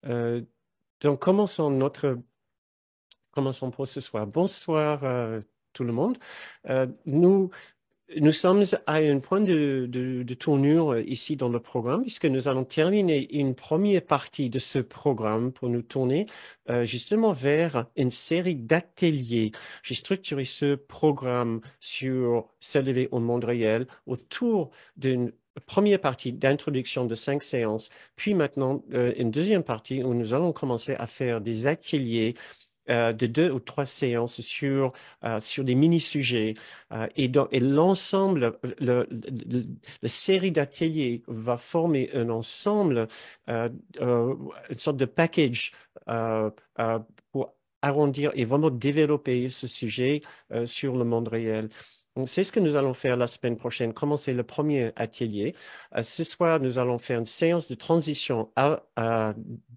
Euh, donc, commençons pour ce soir. Bonsoir, tout le monde. Nous sommes à un point de tournure ici dans le programme, puisque nous allons terminer une première partie de ce programme pour nous tourner justement vers une série d'ateliers. J'ai structuré ce programme sur s'élever au monde réel autour d'une première partie d'introduction de 5 séances, puis maintenant une deuxième partie où nous allons commencer à faire des ateliers de 2 ou 3 séances sur des mini-sujets. Et l'ensemble, la série d'ateliers va former un ensemble, euh, une sorte de package euh, euh, pour arrondir et vraiment développer ce sujet sur le monde réel. Donc, c'est ce que nous allons faire la semaine prochaine, commencer le premier atelier. Ce soir, nous allons faire une séance de transition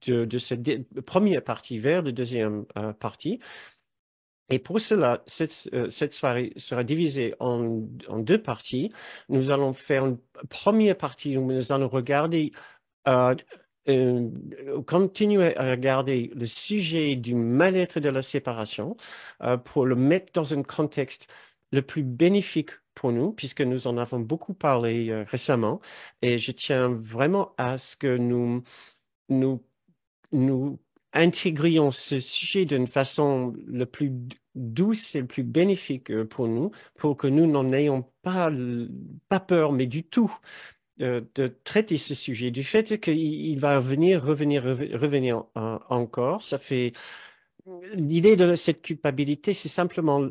de cette première partie vers la deuxième partie. Et pour cela, cette soirée sera divisée en 2 parties. Nous allons faire une première partie où nous allons regarder, euh, euh, continuer à regarder le sujet du mal-être de la séparation pour le mettre dans un contexte le plus bénéfique pour nous, puisque nous en avons beaucoup parlé récemment. Et je tiens vraiment à ce que nous nous intégrions ce sujet d'une façon le plus douce et le plus bénéfique pour nous, pour que nous n'en ayons pas peur, mais du tout, de traiter ce sujet. Du fait qu'il il va revenir encore, ça fait l'idée de cette culpabilité, c'est simplement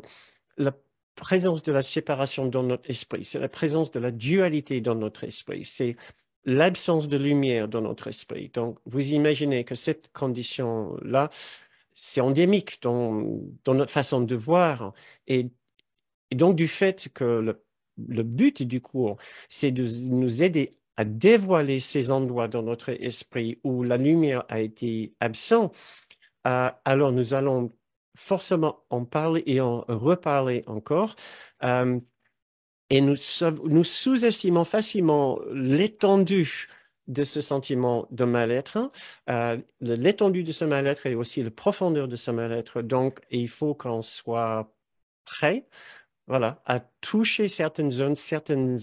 la présence de la séparation dans notre esprit, c'est la présence de la dualité dans notre esprit, c'est l'absence de lumière dans notre esprit. Donc, vous imaginez que cette condition-là, c'est endémique dans notre façon de voir. Et, et donc, du fait que le but du cours, c'est de nous aider à dévoiler ces endroits dans notre esprit où la lumière a été absente, alors nous allons forcément en parler et en reparler encore. Euh, et nous sous-estimons facilement l'étendue de ce sentiment de mal-être, l'étendue de ce mal-être et aussi la profondeur de ce mal-être. Donc, il faut qu'on soit prêt, voilà, à toucher certaines zones, certaines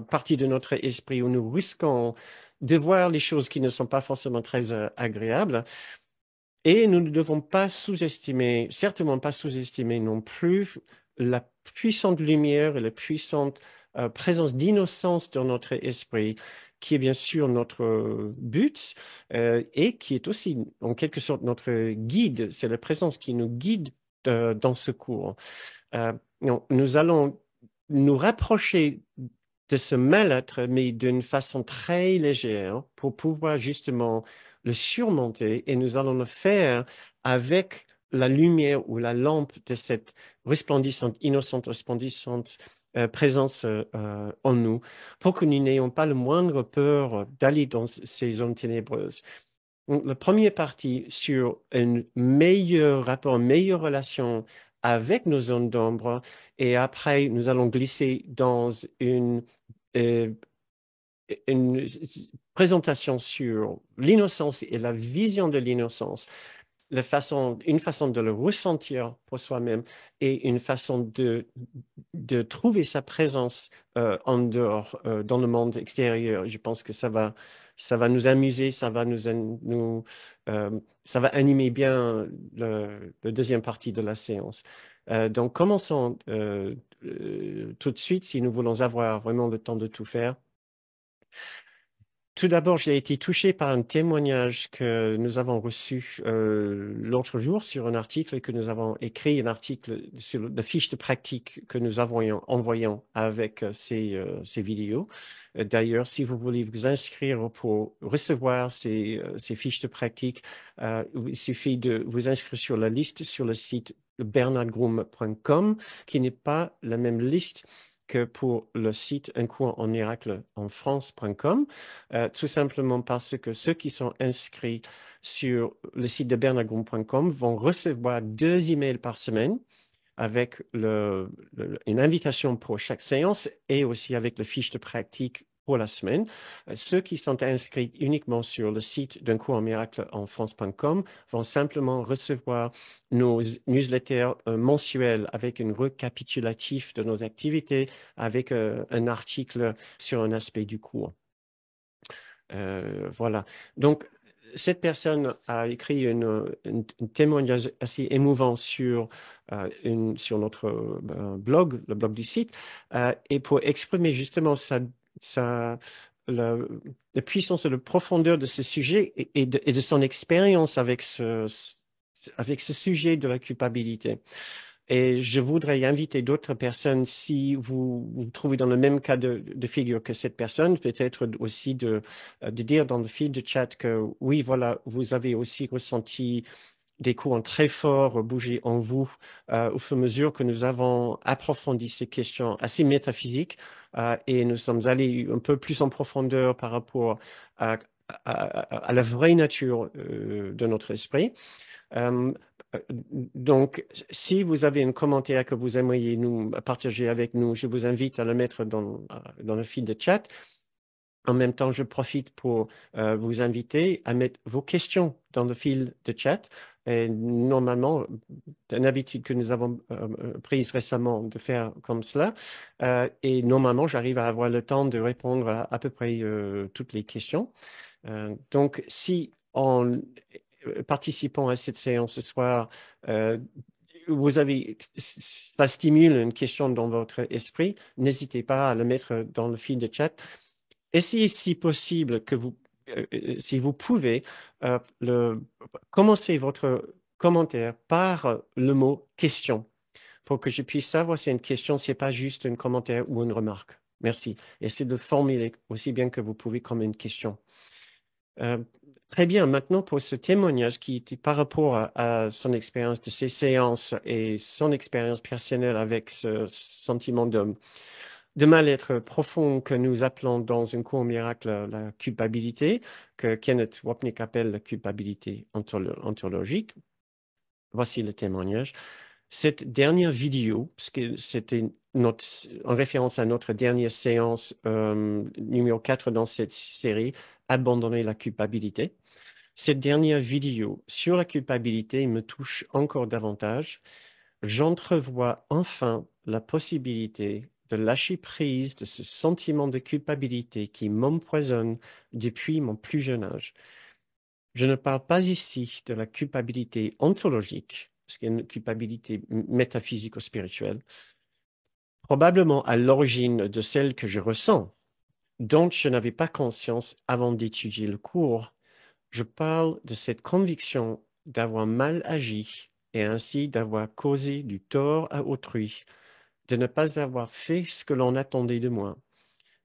parties de notre esprit où nous risquons de voir les choses qui ne sont pas forcément très agréables. Et nous ne devons pas sous-estimer, certainement pas sous-estimer non plus la puissante lumière et la puissante présence d'innocence dans notre esprit, qui est bien sûr notre but et qui est aussi en quelque sorte notre guide. C'est la présence qui nous guide dans ce cours. Nous allons nous rapprocher de ce mal-être, mais d'une façon très légère pour pouvoir justement le surmonter et nous allons le faire avec la lumière ou la lampe de cette resplendissante, innocente, resplendissante présence en nous pour que nous n'ayons pas le moindre peur d'aller dans ces zones ténébreuses. Donc, la première partie sur un meilleur rapport, une meilleure relation avec nos zones d'ombre, et après, nous allons glisser dans euh, une présentation sur l'innocence et la vision de l'innocence, une façon de le ressentir pour soi-même et une façon de trouver sa présence en dehors, dans le monde extérieur. Je pense que ça va nous amuser, ça va animer bien la deuxième partie de la séance. Donc, commençons tout de suite si nous voulons avoir vraiment le temps de tout faire. Tout d'abord, j'ai été touché par un témoignage que nous avons reçu l'autre jour sur un article que nous avons écrit, un article sur la fiche de pratique que nous avons envoyé avec ces vidéos. D'ailleurs, si vous voulez vous inscrire pour recevoir ces fiches de pratique, il suffit de vous inscrire sur la liste sur le site bernardgroom.com, qui n'est pas la même liste que pour le site Un cours en miracle en France.com, tout simplement parce que ceux qui sont inscrits sur le site de bernardgroom.com vont recevoir 2 emails par semaine avec une invitation pour chaque séance et aussi avec le fiche de pratique pour la semaine. Ceux qui sont inscrits uniquement sur le site d'un cours en miracle en France.com vont simplement recevoir nos newsletters mensuels avec un récapitulatif de nos activités, avec un article sur un aspect du cours. Voilà. Donc, cette personne a écrit un témoignage assez émouvant sur notre blog, le blog du site, et pour exprimer justement sa, la, la puissance et la profondeur de ce sujet et de son expérience avec avec ce sujet de la culpabilité. Et je voudrais inviter d'autres personnes, si vous vous trouvez dans le même cas de figure que cette personne, peut-être aussi de dire dans le fil de chat que oui, voilà, vous avez aussi ressenti des courants très forts bouger en vous au fur et à mesure que nous avons approfondi ces questions assez métaphysiques et nous sommes allés un peu plus en profondeur par rapport à, à la vraie nature de notre esprit. Euh, donc, si vous avez un commentaire que vous aimeriez nous partager avec nous, je vous invite à le mettre dans le fil de chat. En même temps, je profite pour vous inviter à mettre vos questions dans le fil de chat. Et normalement, c'est une habitude que nous avons prise récemment de faire comme cela. Et normalement, j'arrive à avoir le temps de répondre à peu près toutes les questions. Donc, si en participant à cette séance ce soir, euh, ça stimule une question dans votre esprit, n'hésitez pas à le mettre dans le fil de chat. Essayez, si possible, si vous pouvez, commencer votre commentaire par le mot question pour que je puisse savoir si c'est une question, si ce n'est pas juste un commentaire ou une remarque. Merci. Essayez de formuler aussi bien que vous pouvez comme une question. Euh, Très bien. Maintenant, pour ce témoignage qui était par rapport à son expérience de ces séances et son expérience personnelle avec ce sentiment de mal-être profond que nous appelons dans un cours miracle la culpabilité, que Kenneth Wapnick appelle la culpabilité ontologique. Voici le témoignage. Cette dernière vidéo, parce que c'était en référence à notre dernière séance numéro 4 dans cette série, Abandonner la culpabilité. Cette dernière vidéo sur la culpabilité me touche encore davantage. J'entrevois enfin la possibilité de lâcher prise de ce sentiment de culpabilité qui m'empoisonne depuis mon plus jeune âge. Je ne parle pas ici de la culpabilité ontologique, parce qu'il y a une culpabilité métaphysique ou spirituelle, probablement à l'origine de celle que je ressens, dont je n'avais pas conscience avant d'étudier le cours. Je parle de cette conviction d'avoir mal agi et ainsi d'avoir causé du tort à autrui, de ne pas avoir fait ce que l'on attendait de moi,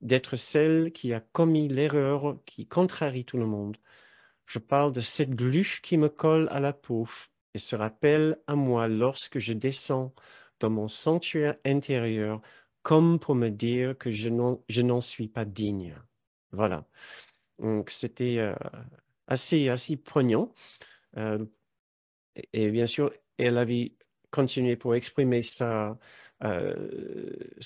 d'être celle qui a commis l'erreur qui contrarie tout le monde. Je parle de cette glu qui me colle à la peau et se rappelle à moi lorsque je descends dans mon sanctuaire intérieur, comme pour me dire que je n'en suis pas digne. Voilà. Donc, c'était assez poignant. Euh, et bien sûr, elle avait continué pour exprimer son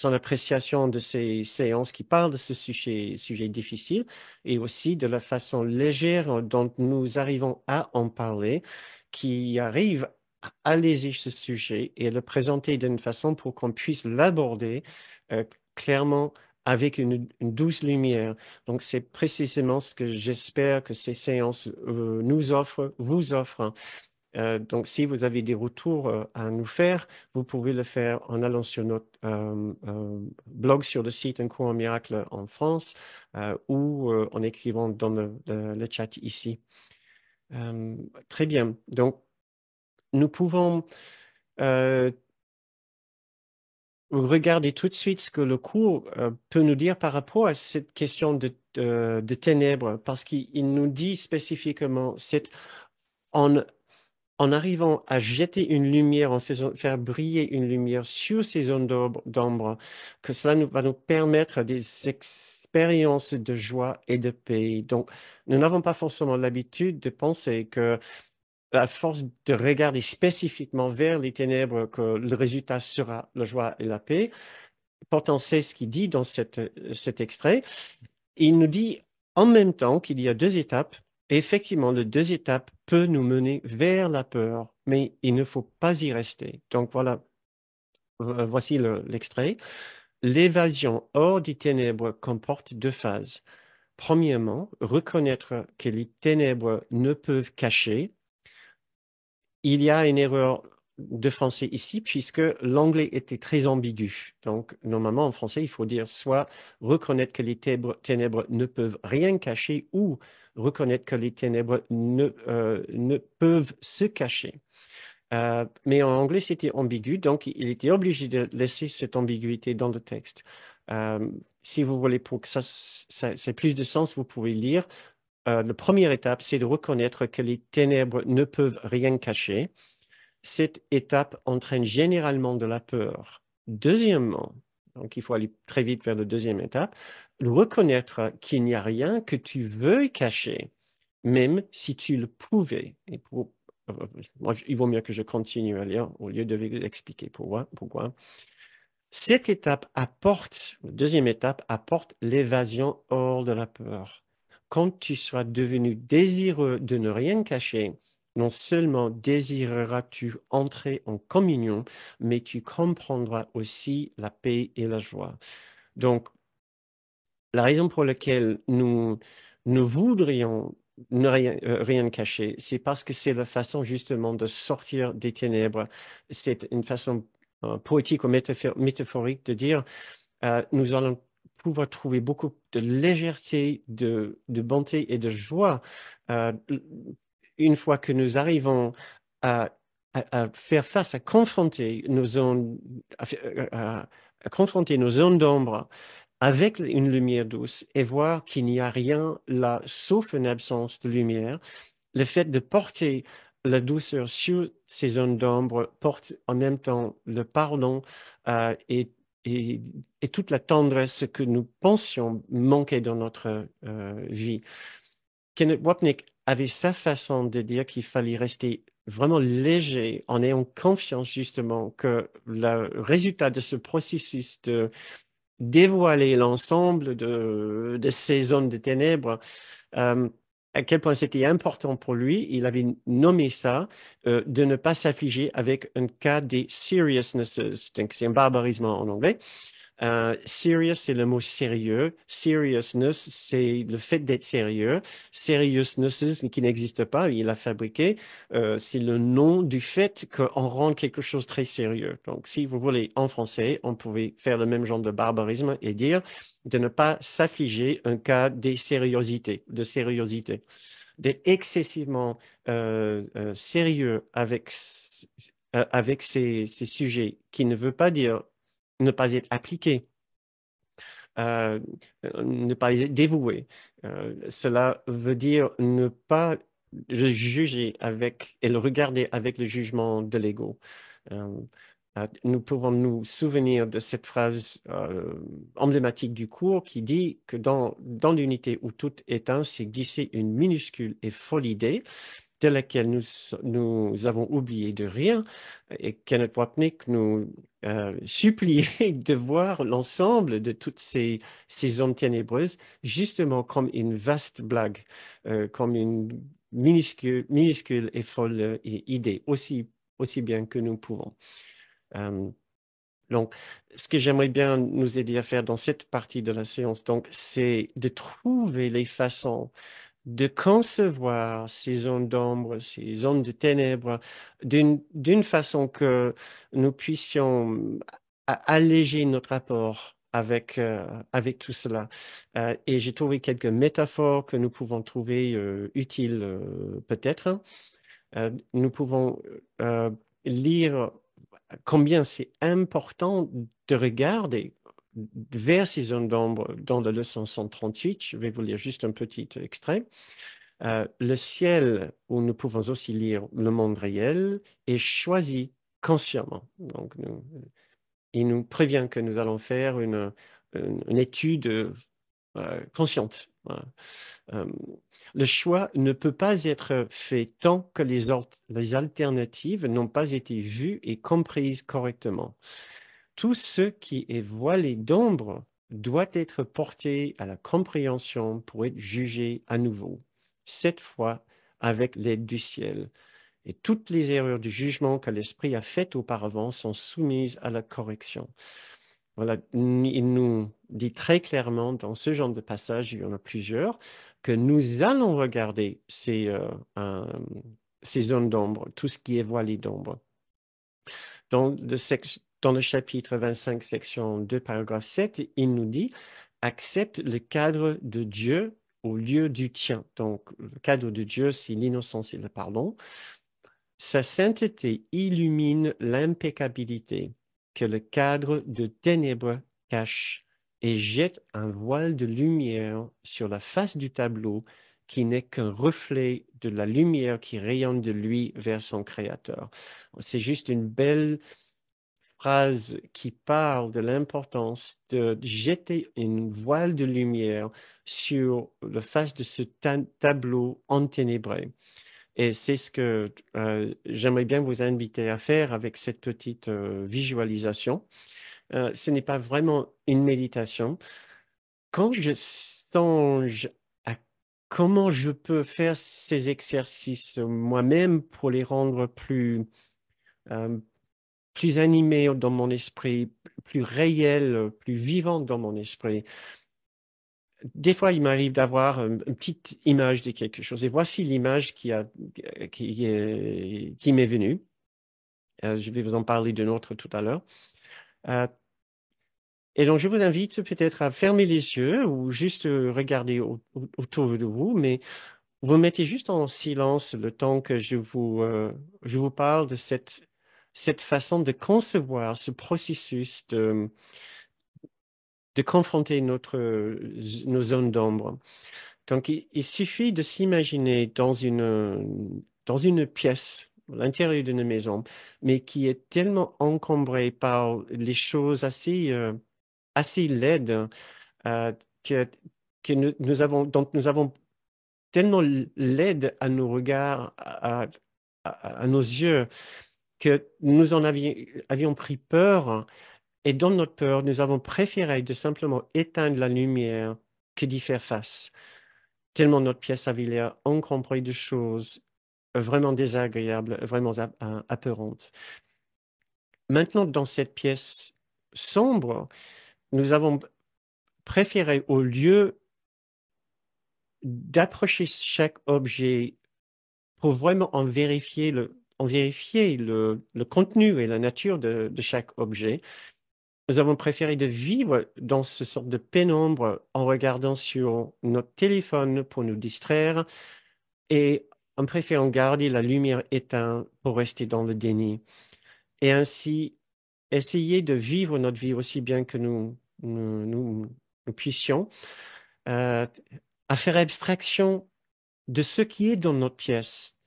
appréciation de ces séances qui parlent de ce sujet difficile et aussi de la façon légère dont nous arrivons à en parler, qui arrive à alléger ce sujet et à le présenter d'une façon pour qu'on puisse l'aborder clairement avec une douce lumière. Donc, c'est précisément ce que j'espère que ces séances nous offrent, vous offrent. Donc, si vous avez des retours à nous faire, vous pouvez le faire en allant sur notre blog sur le site Un cours en miracle en France ou en écrivant dans le chat ici. Très bien. Donc, nous pouvons regarder tout de suite ce que le cours peut nous dire par rapport à cette question de ténèbres, parce qu'il nous dit spécifiquement, en en arrivant à jeter une lumière, en faisant faire briller une lumière sur ces zones d'ombre, que cela va nous permettre des expériences de joie et de paix. Donc, nous n'avons pas forcément l'habitude de penser que, à force de regarder spécifiquement vers les ténèbres, que le résultat sera la joie et la paix. Pourtant, c'est ce qu'il dit dans cet extrait. il nous dit en même temps qu'il y a deux étapes. Et effectivement, les deux étapes peuvent nous mener vers la peur, mais il ne faut pas y rester. Donc voilà, voici l'extrait. L'évasion hors des ténèbres comporte deux phases. Premièrement, reconnaître que les ténèbres ne peuvent cacher. Il y a une erreur de français ici, puisque l'anglais était très ambigu. Donc, normalement, en français, il faut dire soit reconnaître que les ténèbres ne peuvent rien cacher ou reconnaître que les ténèbres ne peuvent se cacher. Mais en anglais, c'était ambigu, donc il était obligé de laisser cette ambiguïté dans le texte. Euh, Si vous voulez, pour que ça ait plus de sens, vous pouvez lire. La première étape, c'est de reconnaître que les ténèbres ne peuvent rien cacher. Cette étape entraîne généralement de la peur. Deuxièmement, donc il faut aller très vite vers la deuxième étape, reconnaître qu'il n'y a rien que tu veuilles cacher, même si tu le pouvais. Moi, il vaut mieux que je continue à lire au lieu de vous expliquer pourquoi. Cette étape apporte, la deuxième étape apporte l'évasion hors de la peur. Quand tu seras devenu désireux de ne rien cacher, non seulement désireras-tu entrer en communion, mais tu comprendras aussi la paix et la joie. Donc, la raison pour laquelle nous voudrions ne rien cacher, c'est parce que c'est la façon justement de sortir des ténèbres. C'est une façon poétique ou métaphorique de dire nous allons pouvoir trouver beaucoup de légèreté, de bonté et de joie euh, une fois que nous arrivons à, à faire face, à confronter nos zones, à confronter nos zones d'ombre avec une lumière douce et voir qu'il n'y a rien là sauf une absence de lumière. Le fait de porter la douceur sur ces zones d'ombre porte en même temps le pardon euh, et, et, et toute la tendresse que nous pensions manquer dans notre vie. Kenneth Wapnick avait sa façon de dire qu'il fallait rester vraiment léger en ayant confiance justement que le résultat de ce processus de dévoiler l'ensemble de ces zones de ténèbres, euh, à quel point c'était important pour lui, il avait nommé ça, de ne pas s'affliger avec un cas des seriousnesses. Donc, c'est un barbarisme en anglais. Serious, c'est le mot sérieux. Seriousness, c'est le fait d'être sérieux. Seriousnesses, qui n'existe pas, il l'a fabriqué. C'est le nom du fait qu'on rend quelque chose très sérieux. Donc, si vous voulez, en français, on pouvait faire le même genre de barbarisme et dire de ne pas s'affliger un cas de sériosité, d'être excessivement sérieux avec ces sujets, qui ne veut pas dire ne pas être appliqué, euh, ne pas être dévoué. Cela veut dire ne pas juger avec et le regarder avec le jugement de l'ego. Euh, Nous pouvons nous souvenir de cette phrase emblématique du cours qui dit que dans l'unité où tout est un, c'est glisser une minuscule et folle idée de laquelle nous avons oublié de rire, et Kenneth Wapnick nous suppliait de voir l'ensemble de toutes ces zones ténébreuses justement comme une vaste blague, comme une minuscule et folle idée, aussi bien que nous pouvons. Euh, donc, ce que j'aimerais bien nous aider à faire dans cette partie de la séance, donc, c'est de trouver les façons de concevoir ces zones d'ombre, ces zones de ténèbres, d'une façon que nous puissions alléger notre rapport avec tout cela. Et j'ai trouvé quelques métaphores que nous pouvons trouver utiles peut-être. Nous pouvons euh, lire combien c'est important de regarder vers ces zones d'ombre dans la leçon 138. Je vais vous lire juste un petit extrait. Le ciel, où nous pouvons aussi lire le monde réel, est choisi consciemment. Donc, il nous prévient que nous allons faire une étude consciente. Voilà. Euh, le choix ne peut pas être fait tant que les alternatives n'ont pas été vues et comprises correctement. Tout ce qui est voilé d'ombre doit être porté à la compréhension pour être jugé à nouveau, cette fois avec l'aide du ciel. Et toutes les erreurs du jugement que l'Esprit a faites auparavant sont soumises à la correction. Voilà, il nous dit très clairement dans ce genre de passage, il y en a plusieurs, que nous allons regarder ces zones d'ombre, tout ce qui est voilé d'ombre. Dans le chapitre 25, section 2, paragraphe 7, il nous dit, accepte le cadre de Dieu au lieu du tien. Donc, le cadre de Dieu, c'est l'innocence et le pardon. Sa sainteté illumine l'impeccabilité que le cadre de ténèbres cache et jette un voile de lumière sur la face du tableau qui n'est qu'un reflet de la lumière qui rayonne de lui vers son Créateur. C'est juste une belle phrase qui parle de l'importance de jeter une voile de lumière sur la face de ce tableau enténébré. Et c'est ce que j'aimerais bien vous inviter à faire avec cette petite visualisation. Ce n'est pas vraiment une méditation. Quand je songe à comment je peux faire ces exercices moi-même pour les rendre euh, plus animés dans mon esprit, plus réels, plus vivants dans mon esprit, des fois, il m'arrive d'avoir une petite image de quelque chose. Et voici l'image qui m'est venue. Je vais vous en parler d'une autre tout à l'heure. Euh, et donc, je vous invite peut-être à fermer les yeux ou juste regarder autour de vous, mais vous mettez juste en silence le temps que je vous parle de cette façon de concevoir ce processus de confronter nos zones d'ombre. Donc, il suffit de s'imaginer dans une pièce, à l'intérieur d'une maison, mais qui est tellement encombrée par les choses assez laides euh, que, que donc nous avons tellement laide à nos regards, à nos yeux, que nous avions pris peur. Et dans notre peur, nous avons préféré de simplement éteindre la lumière que d'y faire face tellement notre pièce avait l'air encombrée de choses vraiment désagréables, vraiment apeurantes. Maintenant, dans cette pièce sombre, nous avons préféré, au lieu d'approcher chaque objet pour vraiment en vérifier le contenu et la nature de chaque objet, nous avons préféré de vivre dans ce sorte de pénombre en regardant sur notre téléphone pour nous distraire, et en préférant garder la lumière éteinte pour rester dans le déni. Et ainsi, essayer de vivre notre vie aussi bien que nous puissions, euh, à faire abstraction de ce qui est dans notre pièce,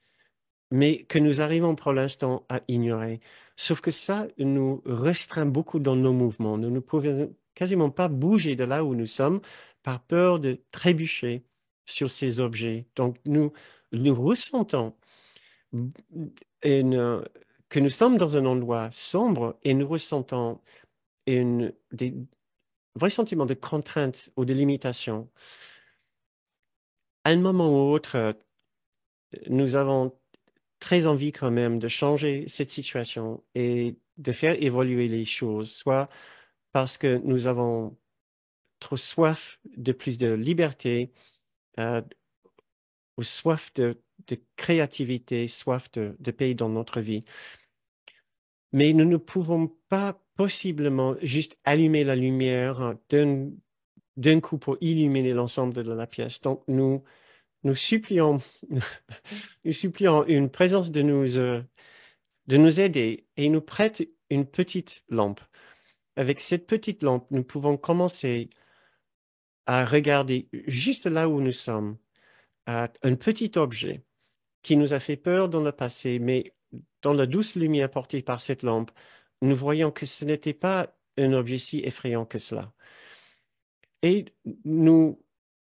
mais que nous arrivons pour l'instant à ignorer. Sauf que ça nous restreint beaucoup dans nos mouvements. Nous ne pouvons quasiment pas bouger de là où nous sommes par peur de trébucher sur ces objets. Donc, nous ressentons une- que nous sommes dans un endroit sombre et nous ressentons des vrais sentiments de contrainte ou de limitation. À un moment ou autre, nous avons très envie quand même de changer cette situation et de faire évoluer les choses, soit parce que nous avons trop soif de plus de liberté, euh, ou soif de créativité, soif de paix dans notre vie. Mais nous ne pouvons pas possiblement juste allumer la lumière d'un coup pour illuminer l'ensemble de la pièce. Donc, nous supplions, nous supplions une présence de nous aider et il nous prête une petite lampe. Avec cette petite lampe, nous pouvons commencer à regarder juste là où nous sommes, à un petit objet qui nous a fait peur dans le passé, mais dans la douce lumière portée par cette lampe, nous voyons que ce n'était pas un objet si effrayant que cela. Et nous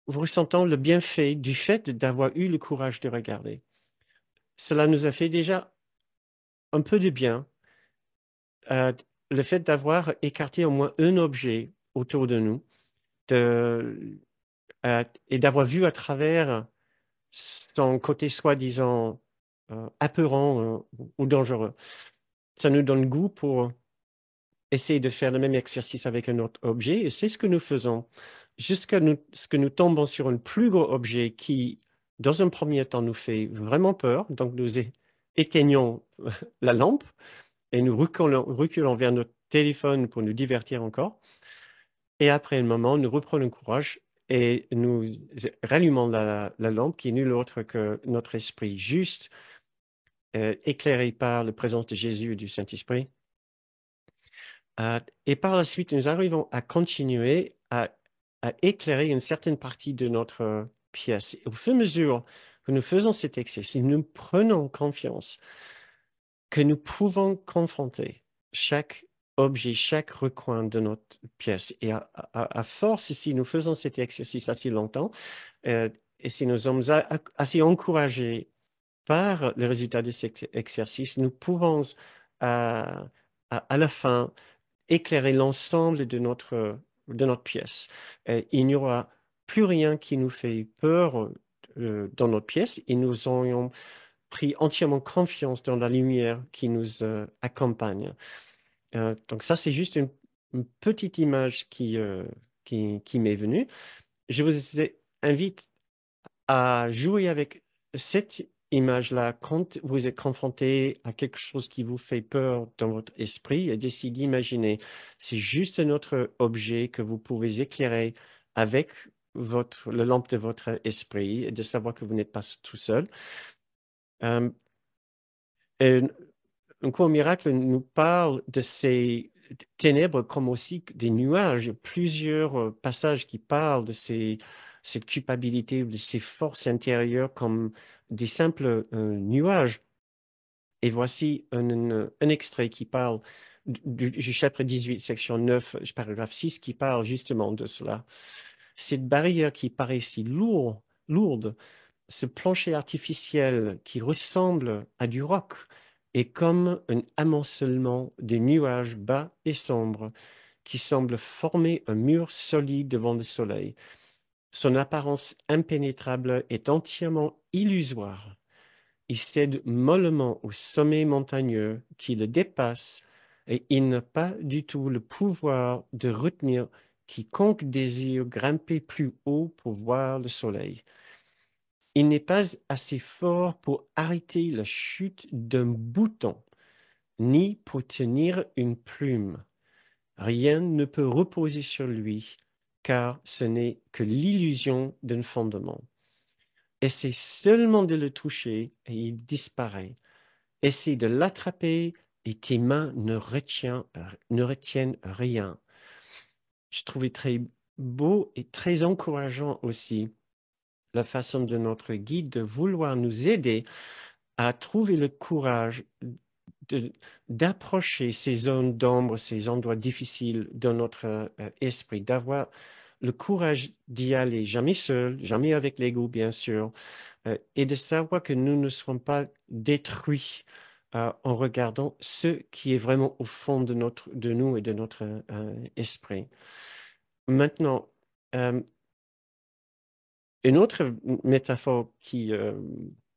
ressentons le bienfait du fait d'avoir eu le courage de regarder. Cela nous a fait déjà un peu de bien, euh, le fait d'avoir écarté au moins un objet autour de nous de, et d'avoir vu à travers son côté soi-disant apeurant ou dangereux. Ça nous donne goût pour essayer de faire le même exercice avec un autre objet, et c'est ce que nous faisons, jusqu'à ce que nous tombons sur un plus gros objet qui, dans un premier temps, nous fait vraiment peur. Donc, nous éteignons la lampe et nous reculons vers notre téléphone pour nous divertir encore. Et après un moment, nous reprenons courage et nous rallumons la lampe qui est nulle autre que notre esprit, juste éclairé par la présence de Jésus et du Saint-Esprit. Et par la suite, nous arrivons à continuer à éclairer une certaine partie de notre pièce. Et au fur et à mesure que nous faisons cet exercice, nous prenons confiance que nous pouvons confronter chaque objet, chaque recoin de notre pièce. Et à force, si nous faisons cet exercice assez longtemps, euh, et si nous sommes assez encouragés par le résultat de cet exercice, nous pouvons à la fin éclairer l'ensemble de notre pièce. Il n'y aura plus rien qui nous fait peur dans notre pièce et nous aurions pris entièrement confiance dans la lumière qui nous accompagne. Donc ça, c'est juste une petite image qui m'est venue. Je vous invite à jouer avec cette image-là quand vous êtes confronté à quelque chose qui vous fait peur dans votre esprit et d'essayer d'imaginer. C'est juste un autre objet que vous pouvez éclairer avec la lampe de votre esprit et de savoir que vous n'êtes pas tout seul. Euh, et un court miracle nous parle de ces ténèbres comme aussi des nuages. Il y a plusieurs passages qui parlent de cette culpabilité, de ces forces intérieures comme des simples nuages. Et voici un extrait qui parle du chapitre 18, section 9, paragraphe 6, qui parle justement de cela. Cette barrière qui paraît si lourde, ce plancher artificiel qui ressemble à du roc est comme un amoncellement de nuages bas et sombres qui semble former un mur solide devant le soleil. Son apparence impénétrable est entièrement illusoire. Il cède mollement au sommet montagneux qui le dépasse et il n'a pas du tout le pouvoir de retenir quiconque désire grimper plus haut pour voir le soleil. Il n'est pas assez fort pour arrêter la chute d'un bouton, ni pour tenir une plume. Rien ne peut reposer sur lui, car ce n'est que l'illusion d'un fondement. Essaie seulement de le toucher et il disparaît. Essaie de l'attraper et tes mains ne retiennent rien. Je trouvais très beau et très encourageant aussi la façon de notre guide de vouloir nous aider à trouver le courage d'approcher ces zones d'ombre, ces endroits difficiles dans notre esprit, d'avoir le courage d'y aller, jamais seul, jamais avec l'ego, bien sûr, et de savoir que nous ne serons pas détruits en regardant ce qui est vraiment au fond de nous et de notre esprit. Maintenant, une autre métaphore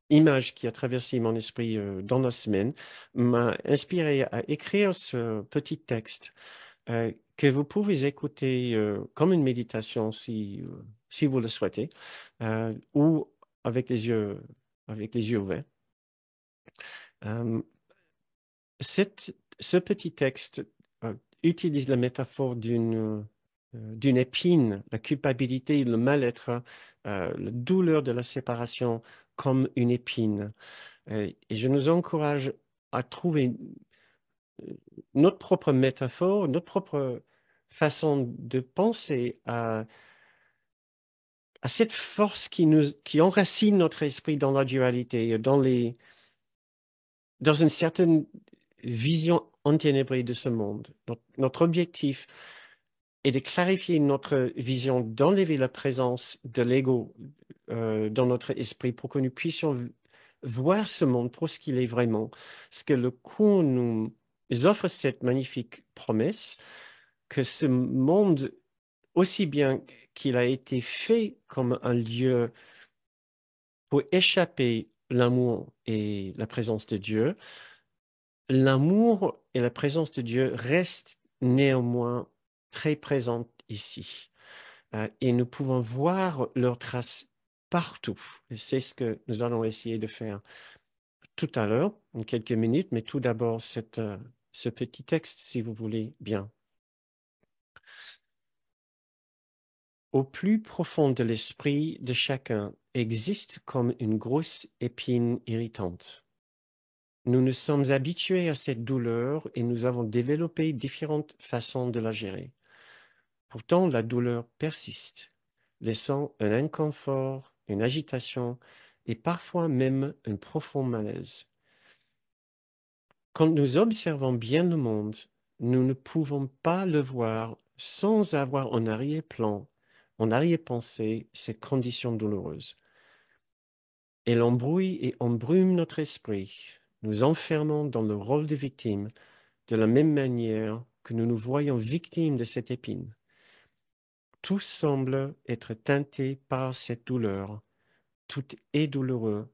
image qui a traversé mon esprit dans la semaine m'a inspiré à écrire ce petit texte que vous pouvez écouter comme une méditation si vous le souhaitez, ou avec avec les yeux ouverts. Euh, ce petit texte utilise la métaphore d'une épine, la culpabilité, le mal-être, la douleur de la séparation comme une épine. Et je nous encourage à trouver notre propre métaphore, notre propre façon de penser à cette force qui enracine notre esprit dans la dualité, dans une certaine vision enténébrée de ce monde. Notre objectif est de clarifier notre vision, d'enlever la présence de l'ego dans notre esprit pour que nous puissions voir ce monde pour ce qu'il est vraiment. Parce que le cours nous offre cette magnifique promesse que ce monde aussi bien qu'il a été fait comme un lieu pour échapper l'amour et la présence de Dieu, l'amour et la présence de Dieu restent néanmoins très présentes ici. Et nous pouvons voir leurs traces partout. Et c'est ce que nous allons essayer de faire tout à l'heure, en quelques minutes, mais tout d'abord ce petit texte, si vous voulez bien. Au plus profond de l'esprit de chacun existe comme une grosse épine irritante. Nous nous sommes habitués à cette douleur et nous avons développé différentes façons de la gérer. Pourtant, la douleur persiste, laissant un inconfort, une agitation et parfois même un profond malaise. Quand nous observons bien le monde, nous ne pouvons pas le voir sans avoir en arrière-plan, en arrière-pensée, ces conditions douloureuses. Elle embrouille et embrume notre esprit, nous enfermant dans le rôle de victime, de la même manière que nous nous voyons victimes de cette épine. Tout semble être teinté par cette douleur. Tout est douloureux,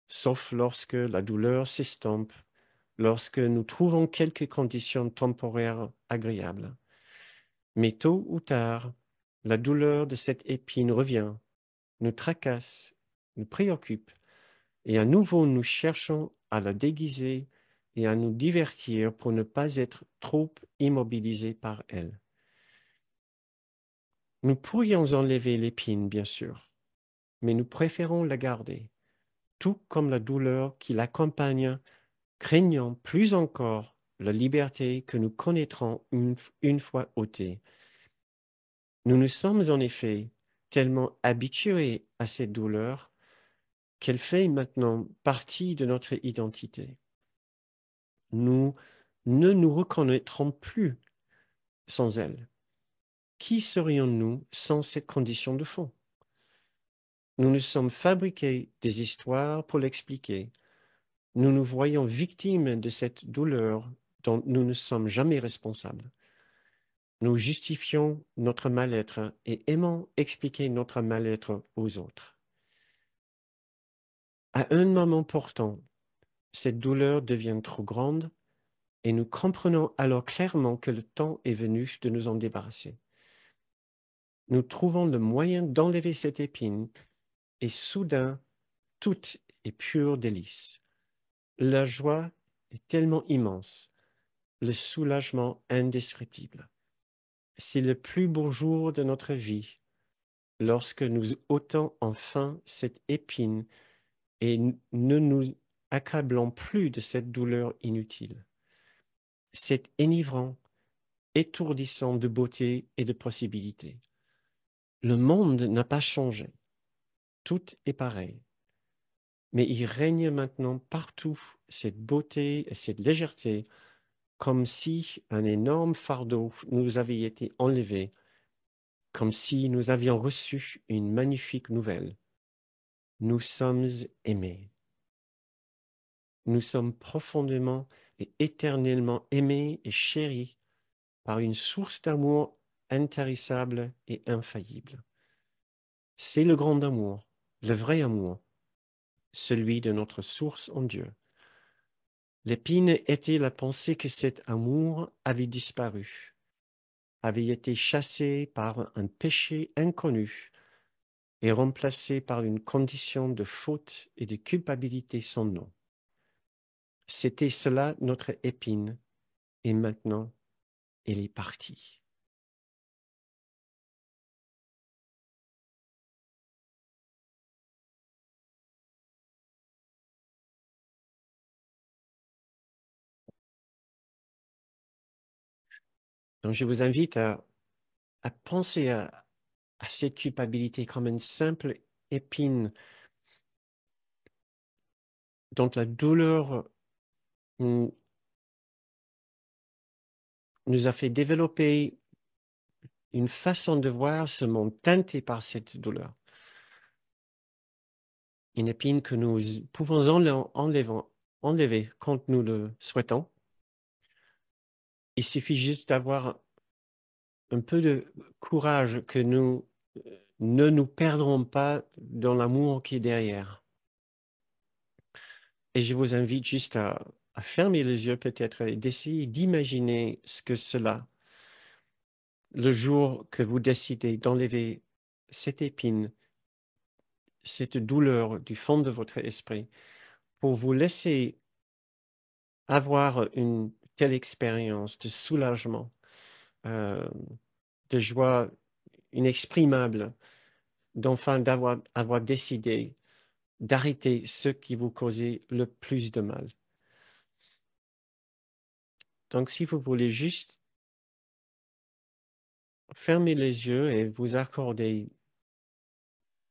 sauf lorsque la douleur s'estompe, lorsque nous trouvons quelques conditions temporaires agréables. Mais tôt ou tard, la douleur de cette épine revient, nous tracasse, nous préoccupe, et à nouveau nous cherchons à la déguiser et à nous divertir pour ne pas être trop immobilisés par elle. Nous pourrions enlever l'épine, bien sûr, mais nous préférons la garder, tout comme la douleur qui l'accompagne, craignant plus encore la liberté que nous connaîtrons une fois ôtée. Nous nous sommes en effet tellement habitués à cette douleur qu'elle fait maintenant partie de notre identité. Nous ne nous reconnaîtrons plus sans elle. Qui serions-nous sans cette condition de fond? Nous nous sommes fabriqués des histoires pour l'expliquer. Nous nous voyons victimes de cette douleur dont nous ne sommes jamais responsables. Nous justifions notre mal-être et aimons expliquer notre mal-être aux autres. À un moment pourtant, cette douleur devient trop grande et nous comprenons alors clairement que le temps est venu de nous en débarrasser. Nous trouvons le moyen d'enlever cette épine et soudain, tout est pur délice. La joie est tellement immense, le soulagement indescriptible. C'est le plus beau jour de notre vie lorsque nous ôtons enfin cette épine et ne nous accablons plus de cette douleur inutile. C'est enivrant, étourdissant de beauté et de possibilités. Le monde n'a pas changé, tout est pareil. Mais il règne maintenant partout cette beauté et cette légèreté, comme si un énorme fardeau nous avait été enlevé, comme si nous avions reçu une magnifique nouvelle. Nous sommes aimés. Nous sommes profondément et éternellement aimés et chéris par une source d'amour intarissable et infaillible. C'est le grand amour, le vrai amour, celui de notre source en Dieu. L'épine était la pensée que cet amour avait disparu, avait été chassé par un péché inconnu et remplacé par une condition de faute et de culpabilité sans nom. C'était cela notre épine, et maintenant, elle est partie. Donc je vous invite à penser à cette culpabilité comme une simple épine dont la douleur nous a fait développer une façon de voir ce monde teinté par cette douleur. Une épine que nous pouvons enlever quand nous le souhaitons. Il suffit juste d'avoir un peu de courage que nous ne nous perdrons pas dans l'amour qui est derrière. Et je vous invite juste à fermer les yeux peut-être et d'essayer d'imaginer ce que cela, le jour que vous décidez d'enlever cette épine, cette douleur du fond de votre esprit, pour vous laisser avoir une telle expérience de soulagement, euh, de joie inexprimable, d'enfin avoir décidé d'arrêter ce qui vous causait le plus de mal. Donc, si vous voulez juste fermer les yeux et vous accorder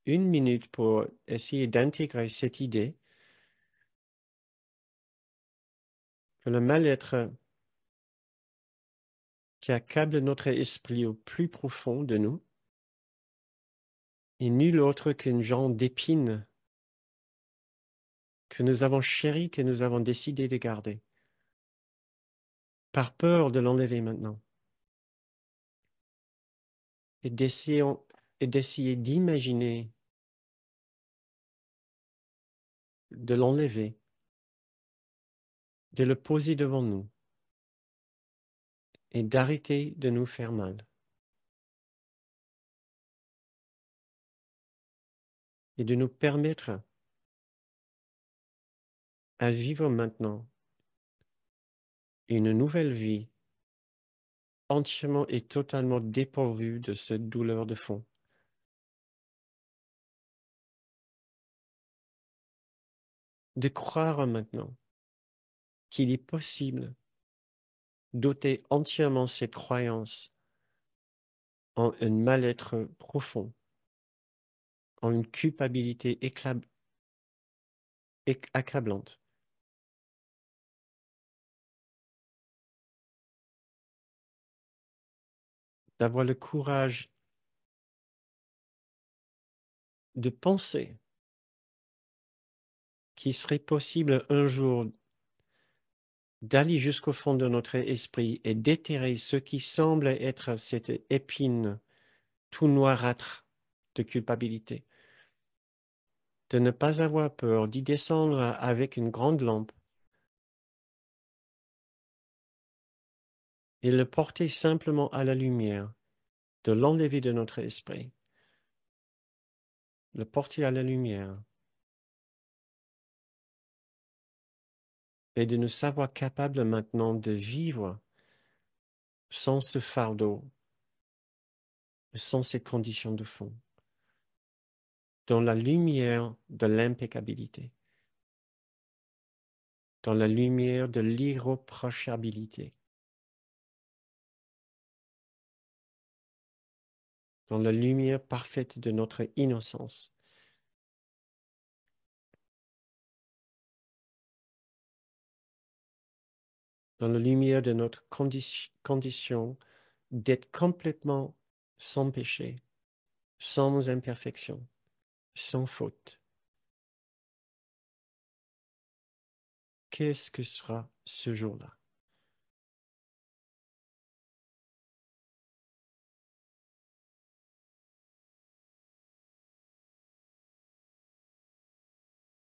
1 minute pour essayer d'intégrer cette idée que le mal-être qui accable notre esprit au plus profond de nous est nul autre qu'une jambe d'épine que nous avons chérie, que nous avons décidé de garder, par peur de l'enlever maintenant, et d'essayer d'imaginer de l'enlever, de le poser devant nous et d'arrêter de nous faire mal et de nous permettre à vivre maintenant une nouvelle vie entièrement et totalement dépourvue de cette douleur de fond. De croire maintenant qu'il est possible d'ôter entièrement cette croyance en un mal-être profond, en une culpabilité accablante, d'avoir le courage de penser qu'il serait possible un jour d'aller jusqu'au fond de notre esprit et d'éterrer ce qui semble être cette épine tout noirâtre de culpabilité, de ne pas avoir peur d'y descendre avec une grande lampe et le porter simplement à la lumière, de l'enlever de notre esprit, le porter à la lumière et de nous savoir capables maintenant de vivre sans ce fardeau, sans ces conditions de fond, dans la lumière de l'impeccabilité, dans la lumière de l'irréprochabilité, dans la lumière parfaite de notre innocence, dans la lumière de notre condition d'être complètement sans péché, sans imperfection, sans faute. Qu'est-ce que sera ce jour-là?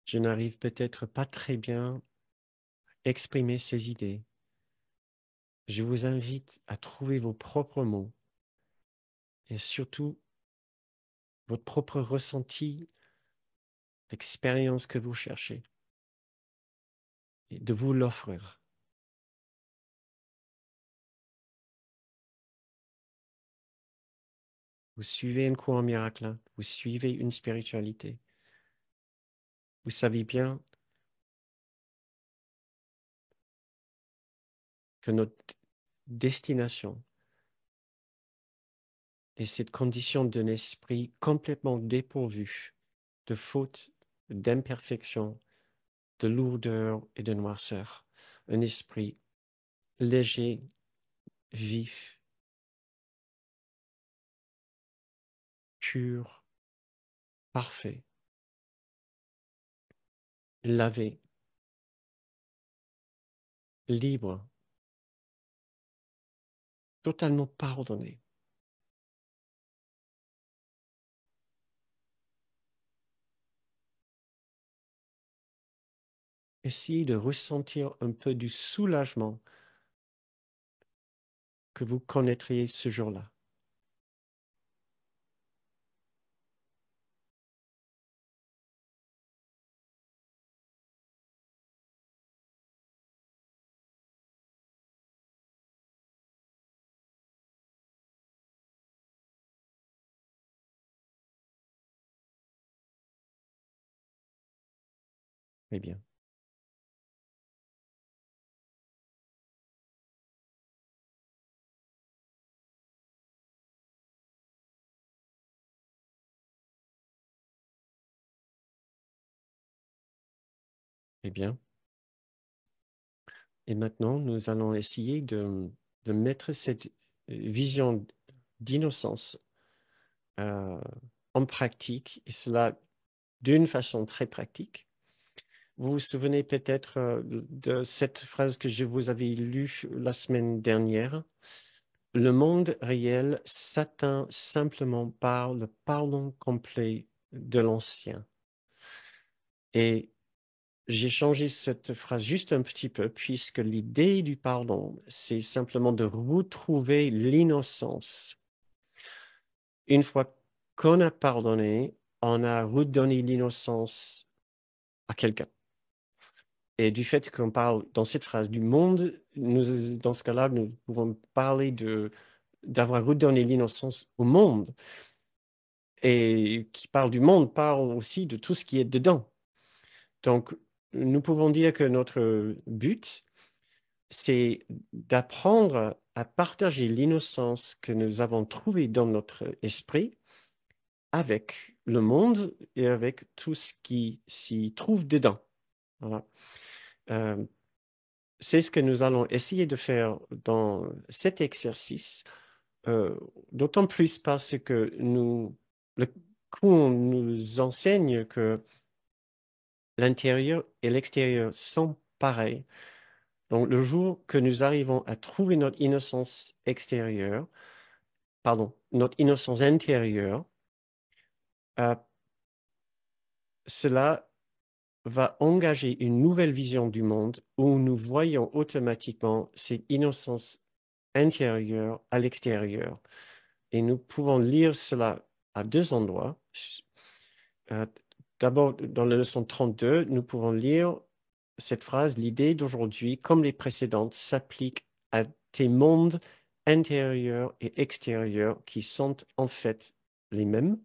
Je n'arrive peut-être pas très bien à exprimer ces idées. Je vous invite à trouver vos propres mots et surtout votre propre ressenti, l'expérience que vous cherchez, et de vous l'offrir. Vous suivez un courant miracle, vous suivez une spiritualité. Vous savez bien que notre destination est cette condition d'un esprit complètement dépourvu de fautes, d'imperfections, de lourdeur et de noirceur. Un esprit léger, vif, pur, parfait, lavé, libre, totalement pardonné. essayez de ressentir un peu du soulagement que vous connaîtriez ce jour-là. Eh bien, eh bien. Et maintenant, nous allons essayer de mettre cette vision d'innocence euh, en pratique, et cela d'une façon très pratique. Vous vous souvenez peut-être de cette phrase que je vous avais lue la semaine dernière. Le monde réel s'atteint simplement par le pardon complet de l'ancien. Et j'ai changé cette phrase juste un petit peu, puisque l'idée du pardon, c'est simplement de retrouver l'innocence. Une fois qu'on a pardonné, on a redonné l'innocence à quelqu'un. Et du fait qu'on parle dans cette phrase du monde, nous, dans ce cas-là, nous pouvons parler d'avoir redonné l'innocence au monde. Et qui parle du monde parle aussi de tout ce qui est dedans. Donc, nous pouvons dire que notre but, c'est d'apprendre à partager l'innocence que nous avons trouvée dans notre esprit avec le monde et avec tout ce qui s'y trouve dedans. Voilà. Euh, c'est ce que nous allons essayer de faire dans cet exercice, euh, d'autant plus parce que le cours nous enseigne que l'intérieur et l'extérieur sont pareils. Donc, le jour que nous arrivons à trouver notre innocence extérieure, pardon, notre innocence intérieure, euh, cela va engager une nouvelle vision du monde où nous voyons automatiquement cette innocence intérieure à l'extérieur. Et nous pouvons lire cela à deux endroits. Euh, D'abord, dans la leçon 32, nous pouvons lire cette phrase: l'idée d'aujourd'hui, comme les précédentes, s'applique à tes mondes intérieurs et extérieurs qui sont en fait les mêmes.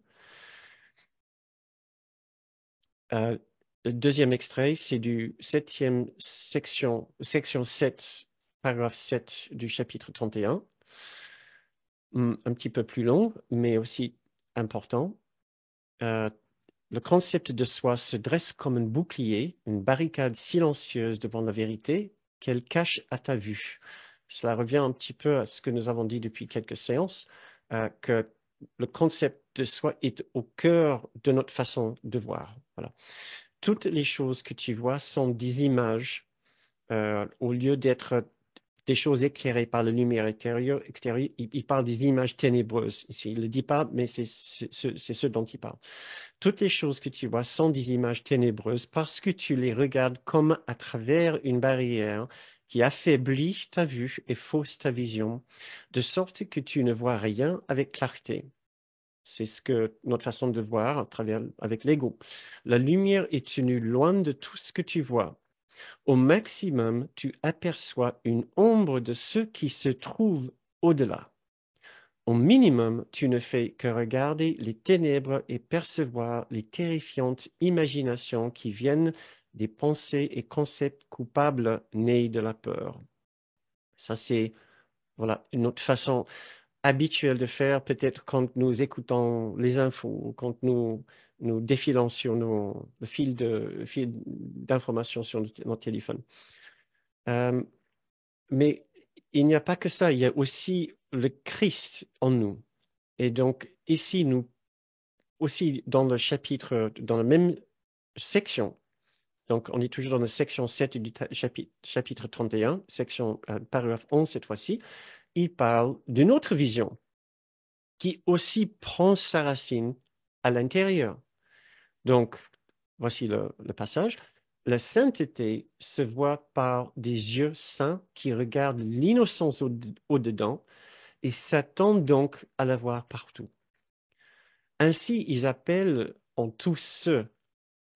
Euh, le deuxième extrait, c'est du septième section 7, paragraphe 7 du chapitre 31. Un petit peu plus long, mais aussi important. Euh, Le concept de soi se dresse comme un bouclier, une barricade silencieuse devant la vérité qu'elle cache à ta vue. Cela revient un petit peu à ce que nous avons dit depuis quelques séances, que le concept de soi est au cœur de notre façon de voir. Voilà. Toutes les choses que tu vois sont des images au lieu d'être des choses éclairées par la lumière extérieure, il parle des images ténébreuses. Ici, il ne le dit pas, mais c'est ce dont il parle. Toutes les choses que tu vois sont des images ténébreuses parce que tu les regardes comme à travers une barrière qui affaiblit ta vue et fausse ta vision, de sorte que tu ne vois rien avec clarté. C'est ce que notre façon de voir à travers, avec l'ego. La lumière est tenue loin de tout ce que tu vois. Au maximum, tu aperçois une ombre de ce qui se trouve au-delà. Au minimum, tu ne fais que regarder les ténèbres et percevoir les terrifiantes imaginations qui viennent des pensées et concepts coupables nés de la peur. Ça, c'est voilà, une autre façon habituelle de faire, peut-être quand nous écoutons les infos, quand nous défilons sur le fil d'informations sur notre téléphone. Euh, mais il n'y a pas que ça, il y a aussi le Christ en nous. Et donc, ici, nous aussi dans le chapitre, dans la même section, donc on est toujours dans la section 7 du chapitre 31, section paragraphe 11 cette fois-ci, il parle d'une autre vision qui aussi prend sa racine à l'intérieur. Donc, voici le passage. la sainteté se voit par des yeux saints qui regardent l'innocence au-dedans et s'attendent donc à la voir partout. Ainsi, ils appellent en tous ceux,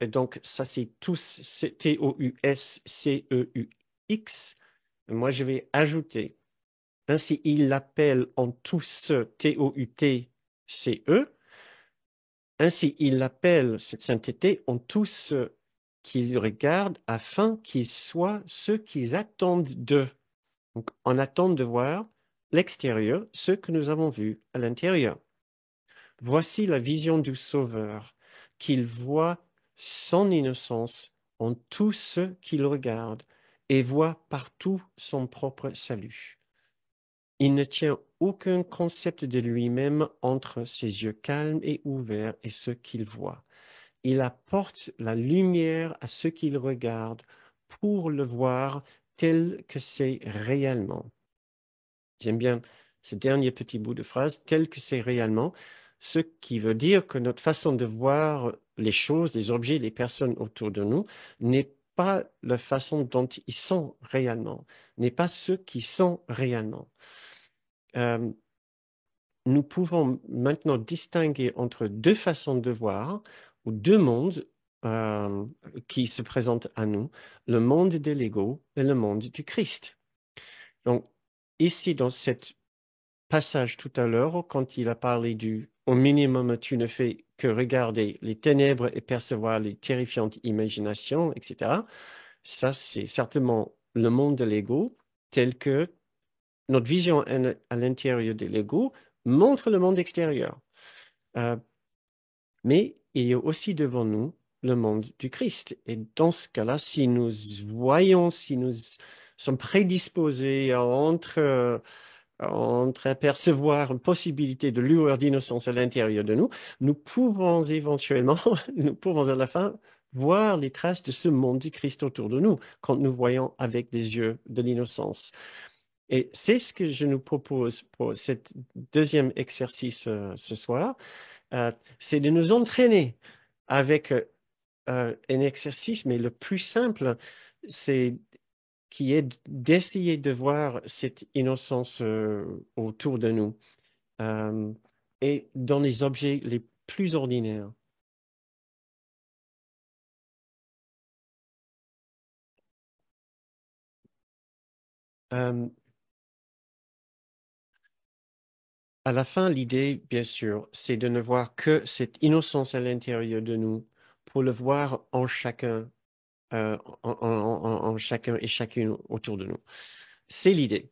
et donc ça c'est tous, c'est T-O-U-S-C-E-U-X. Moi, je vais ajouter, ainsi ils l'appellent en tous ceux, T-O-U-T-C-E. Ainsi, il appelle cette sainteté en tous ceux qu'ils regardent afin qu'ils soient ceux qu'ils attendent d'eux. Donc, on attend de voir l'extérieur, ce que nous avons vu à l'intérieur. Voici la vision du Sauveur, qu'il voit son innocence en tous ceux qu'il regarde et voit partout son propre salut. Il ne tient aucun concept de lui-même entre ses yeux calmes et ouverts et ce qu'il voit. Il apporte la lumière à ce qu'il regarde pour le voir tel que c'est réellement. J'aime bien ce dernier petit bout de phrase, tel que c'est réellement, ce qui veut dire que notre façon de voir les choses, les objets, les personnes autour de nous n'est pas la façon dont ils sont réellement, n'est pas ce qu'ils sont réellement. Euh, Nous pouvons maintenant distinguer entre deux façons de voir ou deux mondes euh, qui se présentent à nous, le monde de l'ego et le monde du Christ. Donc, ici, dans cet passage tout à l'heure, quand il a parlé du au minimum, tu ne fais que regarder les ténèbres et percevoir les terrifiantes imaginations, etc. Ça, c'est certainement le monde de l'ego tel que notre vision à l'intérieur de l'ego montre le monde extérieur. Euh, mais il y a aussi devant nous le monde du Christ. Et dans ce cas-là, si nous voyons, si nous sommes prédisposés entre apercevoir une possibilité de lueur d'innocence à l'intérieur de nous, nous pouvons éventuellement, nous pouvons à la fin voir les traces de ce monde du Christ autour de nous quand nous voyons avec des yeux de l'innocence. Et c'est ce que je nous propose pour cet deuxième exercice ce soir, euh, c'est de nous entraîner avec un exercice, mais le plus simple, c'est qui est d'essayer de voir cette innocence autour de nous euh, et dans les objets les plus ordinaires. Euh, à la fin, l'idée, bien sûr, c'est de ne voir que cette innocence à l'intérieur de nous pour le voir en chacun, en chacun et chacune autour de nous. C'est l'idée.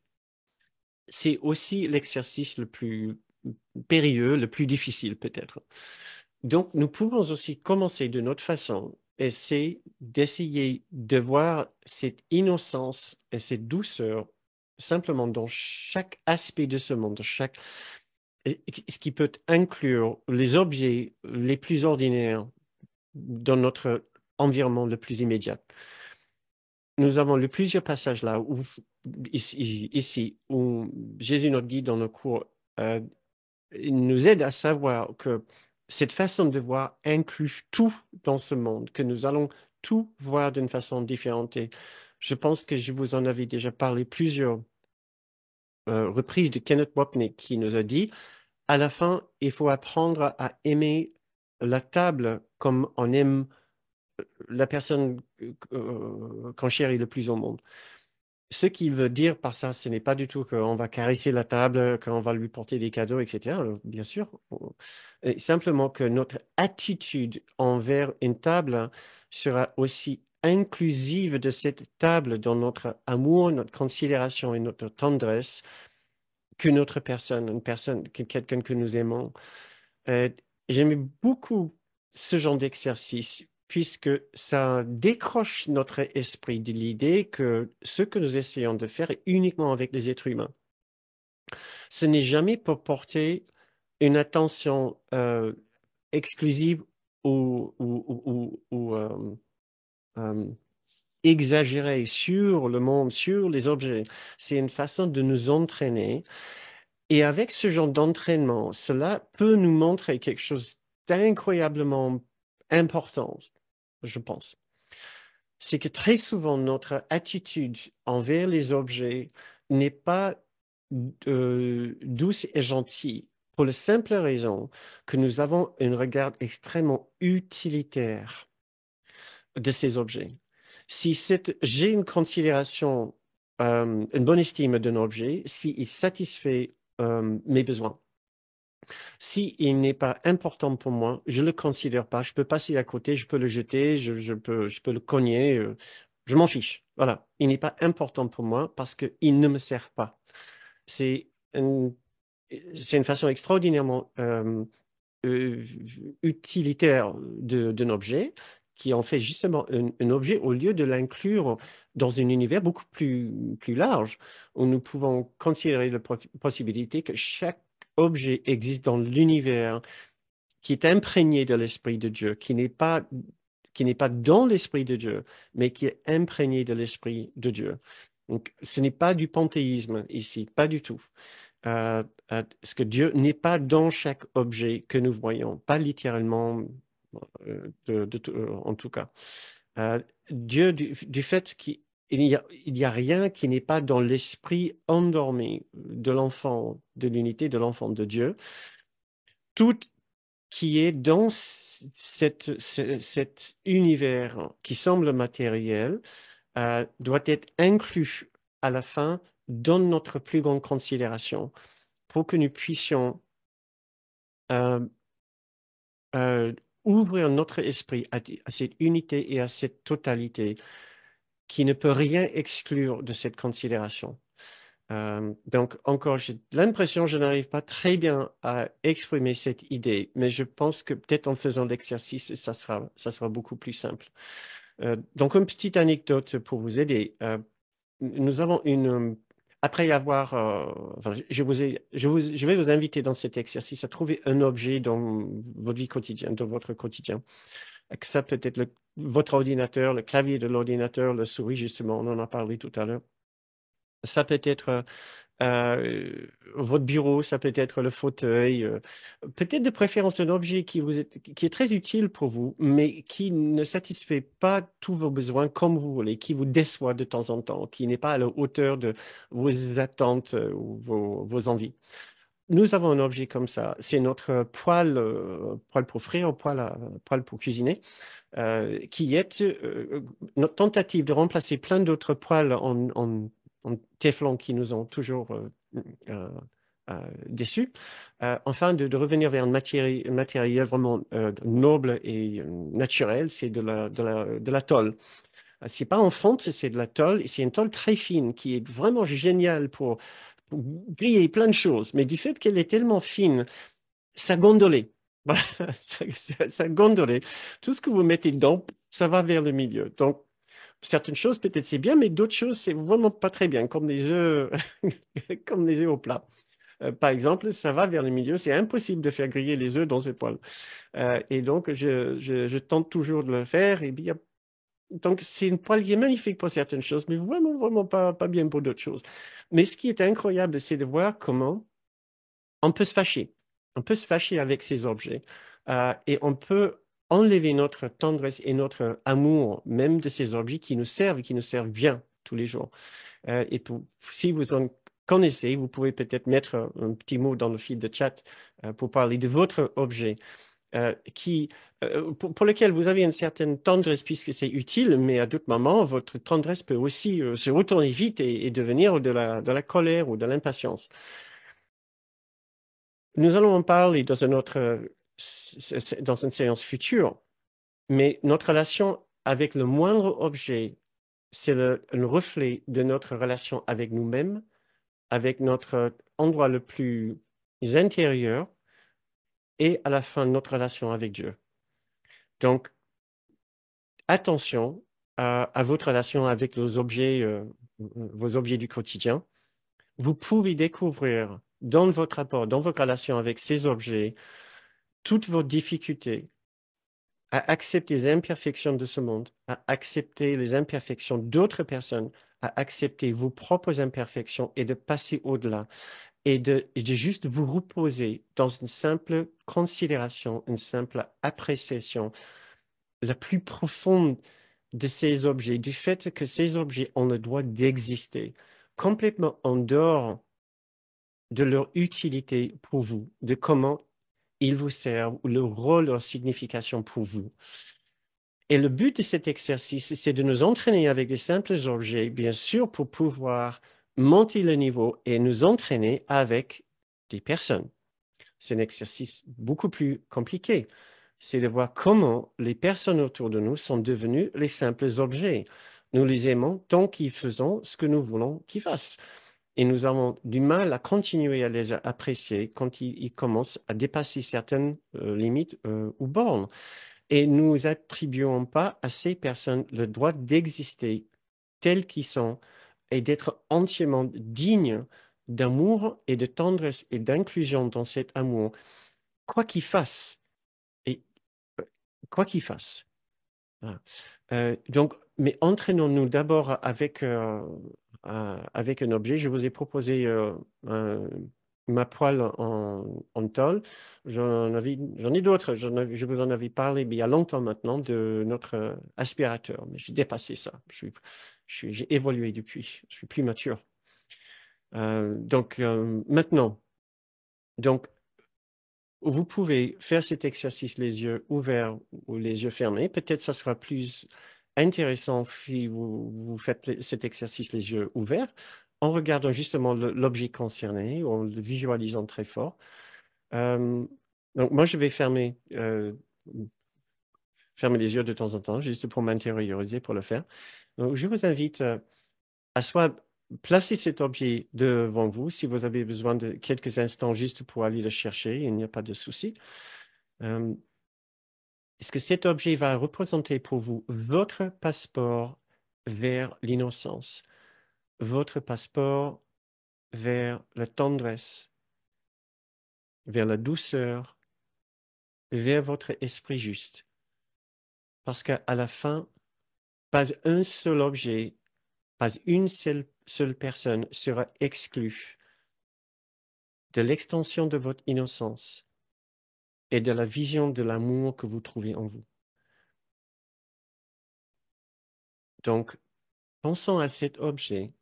C'est aussi l'exercice le plus périlleux, le plus difficile peut-être. Donc, nous pouvons aussi commencer de notre façon, et c'est d'essayer de voir cette innocence et cette douceur simplement dans chaque aspect de ce monde, ce qui peut inclure les objets les plus ordinaires dans notre environnement le plus immédiat. Nous avons lu plusieurs passages là, ici, où Jésus, notre guide dans nos cours, euh, il nous aide à savoir que cette façon de voir inclut tout dans ce monde, que nous allons tout voir d'une façon différente. Et je pense que je vous en avais déjà parlé plusieurs reprises de Kenneth Wapnick qui nous a dit, à la fin, il faut apprendre à aimer la table comme on aime la personne qu'on chérit le plus au monde. Ce qu'il veut dire par ça, ce n'est pas du tout qu'on va caresser la table, qu'on va lui porter des cadeaux, etc. Bien sûr. Et simplement que notre attitude envers une table sera aussi inclusive de cette table dans notre amour, notre considération et notre tendresse qu'une autre personne, quelqu'un que nous aimons. Euh, J'aime beaucoup ce genre d'exercice puisque ça décroche notre esprit de l'idée que ce que nous essayons de faire est uniquement avec les êtres humains. Ce n'est jamais pour porter une attention exclusive ou euh, exagérée sur le monde, sur les objets. C'est une façon de nous entraîner. Et avec ce genre d'entraînement, cela peut nous montrer quelque chose d'incroyablement important, je pense. c'est que très souvent, notre attitude envers les objets n'est pas douce et gentille, pour la simple raison que nous avons un regard extrêmement utilitaire de ces objets. Si j'ai une considération, une bonne estime d'un objet, s'il satisfait mes besoins, s'il n'est pas important pour moi, je ne le considère pas. Je peux passer à côté, je peux le jeter, je peux le cogner. Je m'en fiche. Voilà. Il n'est pas important pour moi parce qu'il ne me sert pas. C'est une, c'est une façon extraordinairement euh, utilitaire d'un objet qui en fait justement un objet au lieu de l'inclure dans un univers beaucoup plus large où nous pouvons considérer la possibilité que chaque objet existe dans l'univers qui est imprégné de l'Esprit de Dieu, qui n'est pas dans l'Esprit de Dieu, mais qui est imprégné de l'Esprit de Dieu. Donc, ce n'est pas du panthéisme ici, pas du tout. Parce que Dieu n'est pas dans chaque objet que nous voyons, pas littéralement, en tout cas. Euh, Dieu, du fait il y a rien qui n'est pas dans l'esprit endormi de l'enfant de l'unité, de l'enfant de Dieu. Tout qui est dans cet univers qui semble matériel doit être inclus à la fin dans notre plus grande considération pour que nous puissions euh, euh, ouvrir notre esprit à cette unité et à cette totalité qui ne peut rien exclure de cette considération. Donc, encore, j'ai l'impression que je n'arrive pas très bien à exprimer cette idée, mais je pense que peut-être en faisant l'exercice, ça sera beaucoup plus simple. Donc, une petite anecdote pour vous aider. Nous avons après avoir, enfin, je vais vous inviter dans cet exercice à trouver un objet dans votre vie quotidienne, dans votre quotidien. Que ça peut être votre ordinateur, le clavier de l'ordinateur, la souris, justement, on en a parlé tout à l'heure. Ça peut être votre bureau, ça peut être le fauteuil, peut-être de préférence un objet qui est très utile pour vous, mais qui ne satisfait pas tous vos besoins comme vous voulez, qui vous déçoit de temps en temps, qui n'est pas à la hauteur de vos attentes ou vos envies. Nous avons un objet comme ça, c'est notre poêle pour frire, poêle pour cuisiner, qui est notre tentative de remplacer plein d'autres poêles en téflon qui nous ont toujours euh, déçus, enfin de revenir vers un matériel vraiment noble et naturel, c'est de la tôle. C'est pas en fonte, c'est de la tôle, et c'est une tôle très fine qui est vraiment géniale pour griller plein de choses, mais du fait qu'elle est tellement fine, ça gondolait. Voilà, ça gondolait. Tout ce que vous mettez dedans, ça va vers le milieu. Donc, certaines choses, peut-être c'est bien, mais d'autres choses, c'est vraiment pas très bien, comme les œufs, comme les œufs au plat. Par exemple, ça va vers le milieu. C'est impossible de faire griller les œufs dans ces poêles. Et donc, je tente toujours de le faire. Et bien, donc, c'est une poêle qui est magnifique pour certaines choses, mais vraiment, vraiment pas bien pour d'autres choses. Mais ce qui est incroyable, c'est de voir comment on peut se fâcher. On peut se fâcher avec ces objets et on peut enlever notre tendresse et notre amour même de ces objets qui nous servent bien tous les jours. Si vous en connaissez, vous pouvez peut-être mettre un petit mot dans le fil de chat pour parler de votre objet pour lequel vous avez une certaine tendresse puisque c'est utile, mais à d'autres moments, votre tendresse peut aussi se retourner vite et devenir de la colère ou de l'impatience. Nous allons en parler dans dans une séance future, mais notre relation avec le moindre objet, c'est un reflet de notre relation avec nous-mêmes, avec notre endroit le plus intérieur et à la fin notre relation avec Dieu. Donc, attention à votre relation avec vos objets du quotidien. Vous pouvez découvrir dans votre rapport, dans votre relation avec ces objets, toutes vos difficultés, à accepter les imperfections de ce monde, à accepter les imperfections d'autres personnes, à accepter vos propres imperfections et de passer au-delà et de juste vous reposer dans une simple considération, une simple appréciation la plus profonde de ces objets, du fait que ces objets ont le droit d'exister, complètement en dehors de leur utilité pour vous, de comment ils vous servent, ou leur rôle, leur signification pour vous. Et le but de cet exercice, c'est de nous entraîner avec des simples objets, bien sûr, pour pouvoir monter le niveau et nous entraîner avec des personnes. C'est un exercice beaucoup plus compliqué. C'est de voir comment les personnes autour de nous sont devenues les simples objets. Nous les aimons tant qu'ils font ce que nous voulons qu'ils fassent. Et nous avons du mal à continuer à les apprécier quand ils commencent à dépasser certaines limites ou bornes. Et nous attribuons pas à ces personnes le droit d'exister tels qu'ils sont et d'être entièrement dignes d'amour et de tendresse et d'inclusion dans cet amour, quoi qu'ils fassent. Et quoi qu'ils fassent. Voilà. Donc, mais entraînons-nous d'abord avec un objet. Je vous ai proposé ma poêle en tôle. J'en ai d'autres. Je vous en avais parlé mais il y a longtemps maintenant de notre aspirateur. Mais j'ai dépassé ça. J'ai évolué depuis. Je suis plus mature. Donc, maintenant, donc, vous pouvez faire cet exercice les yeux ouverts ou les yeux fermés. Peut-être ça sera plus intéressant si vous faites cet exercice les yeux ouverts en regardant justement l'objet concerné ou en le visualisant très fort. Euh, donc moi, je vais fermer les yeux de temps en temps, juste pour m'intérioriser pour le faire. Donc, je vous invite à soit placer cet objet devant vous si vous avez besoin de quelques instants juste pour aller le chercher, il n'y a pas de souci. Euh, Est-ce que cet objet va représenter pour vous votre passeport vers l'innocence, votre passeport vers la tendresse, vers la douceur, vers votre esprit juste? Parce qu'à la fin, pas un seul objet, pas une seule personne sera exclue de l'extension de votre innocence et de la vision de l'amour que vous trouvez en vous. Donc, pensons à cet objet.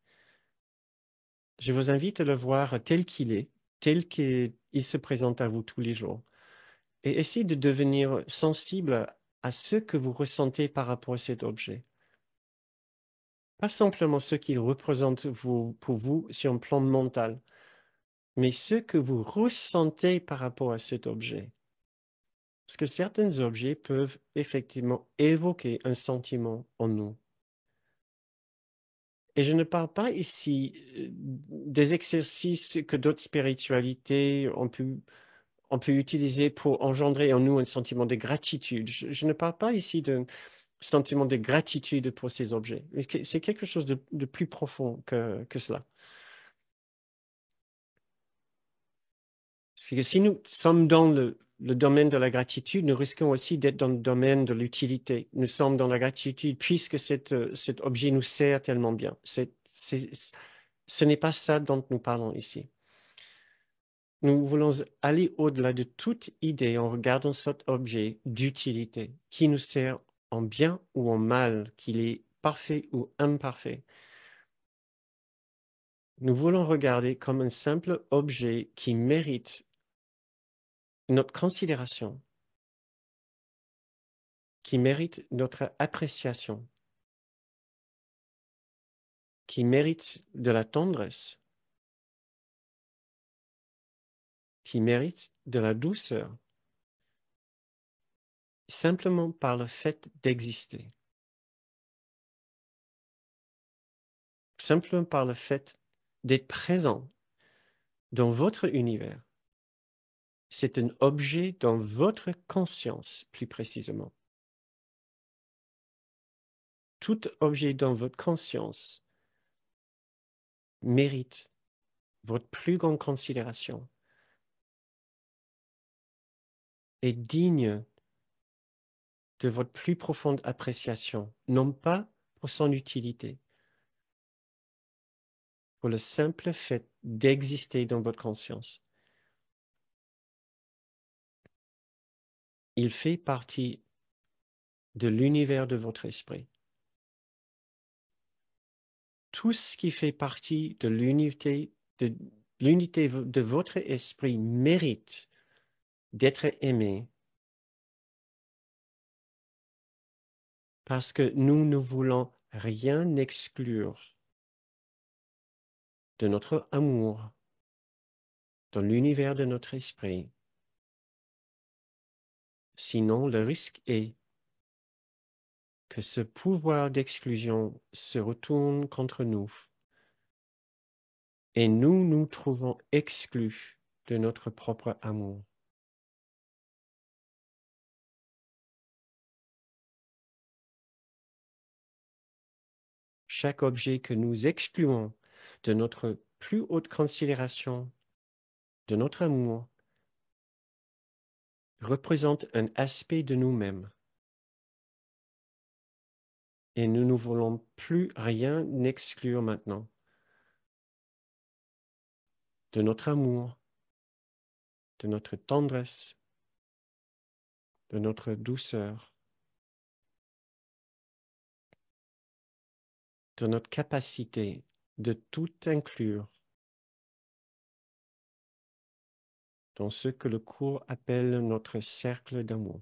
Je vous invite à le voir tel qu'il est, tel qu'il se présente à vous tous les jours. Et essayez de devenir sensible à ce que vous ressentez par rapport à cet objet. Pas simplement ce qu'il représente pour vous sur un plan mental, mais ce que vous ressentez par rapport à cet objet. Parce que certains objets peuvent effectivement évoquer un sentiment en nous. Et je ne parle pas ici des exercices que d'autres spiritualités on peut utiliser pour engendrer en nous un sentiment de gratitude. Je ne parle pas ici d'un sentiment de gratitude pour ces objets. C'est quelque chose de plus profond que cela. Parce que si nous sommes dans le domaine de la gratitude, nous risquons aussi d'être dans le domaine de l'utilité. Nous sommes dans la gratitude puisque cet objet nous sert tellement bien. Ce n'est pas ça dont nous parlons ici. Nous voulons aller au-delà de toute idée en regardant cet objet d'utilité qui nous sert en bien ou en mal, qu'il est parfait ou imparfait. Nous voulons regarder comme un simple objet qui mérite notre considération, qui mérite notre appréciation, qui mérite de la tendresse, qui mérite de la douceur, simplement par le fait d'exister, simplement par le fait d'être présent dans votre univers. C'est un objet dans votre conscience, plus précisément. Tout objet dans votre conscience mérite votre plus grande considération, est digne de votre plus profonde appréciation, non pas pour son utilité, pour le simple fait d'exister dans votre conscience. Il fait partie de l'univers de votre esprit. tout ce qui fait partie de l'unité de votre esprit mérite d'être aimé parce que nous ne voulons rien exclure de notre amour dans l'univers de notre esprit. Sinon, le risque est que ce pouvoir d'exclusion se retourne contre nous et nous nous trouvons exclus de notre propre amour. Chaque objet que nous excluons de notre plus haute considération, de notre amour, représente un aspect de nous-mêmes. Et nous ne voulons plus rien exclure maintenant de notre amour, de notre tendresse, de notre douceur, de notre capacité de tout inclure dans ce que le cours appelle notre cercle d'amour.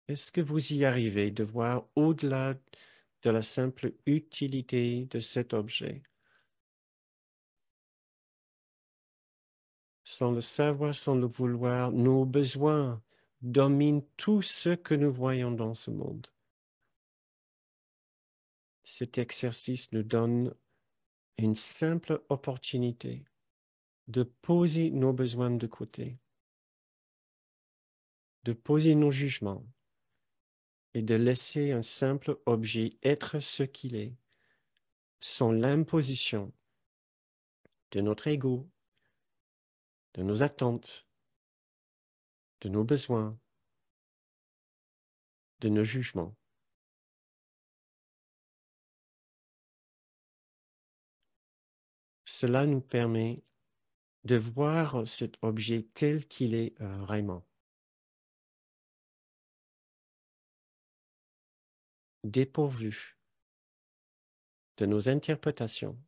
Est-ce que vous y arrivez de voir au-delà de la simple utilité de cet objet? Sans le savoir, sans le vouloir, nos besoins dominent tout ce que nous voyons dans ce monde. Cet exercice nous donne une simple opportunité de poser nos besoins de côté, de poser nos jugements et de laisser un simple objet être ce qu'il est, sans l'imposition de notre ego, de nos attentes, de nos besoins, de nos jugements. Cela nous permet de voir cet objet tel qu'il est vraiment, dépourvu de nos interprétations,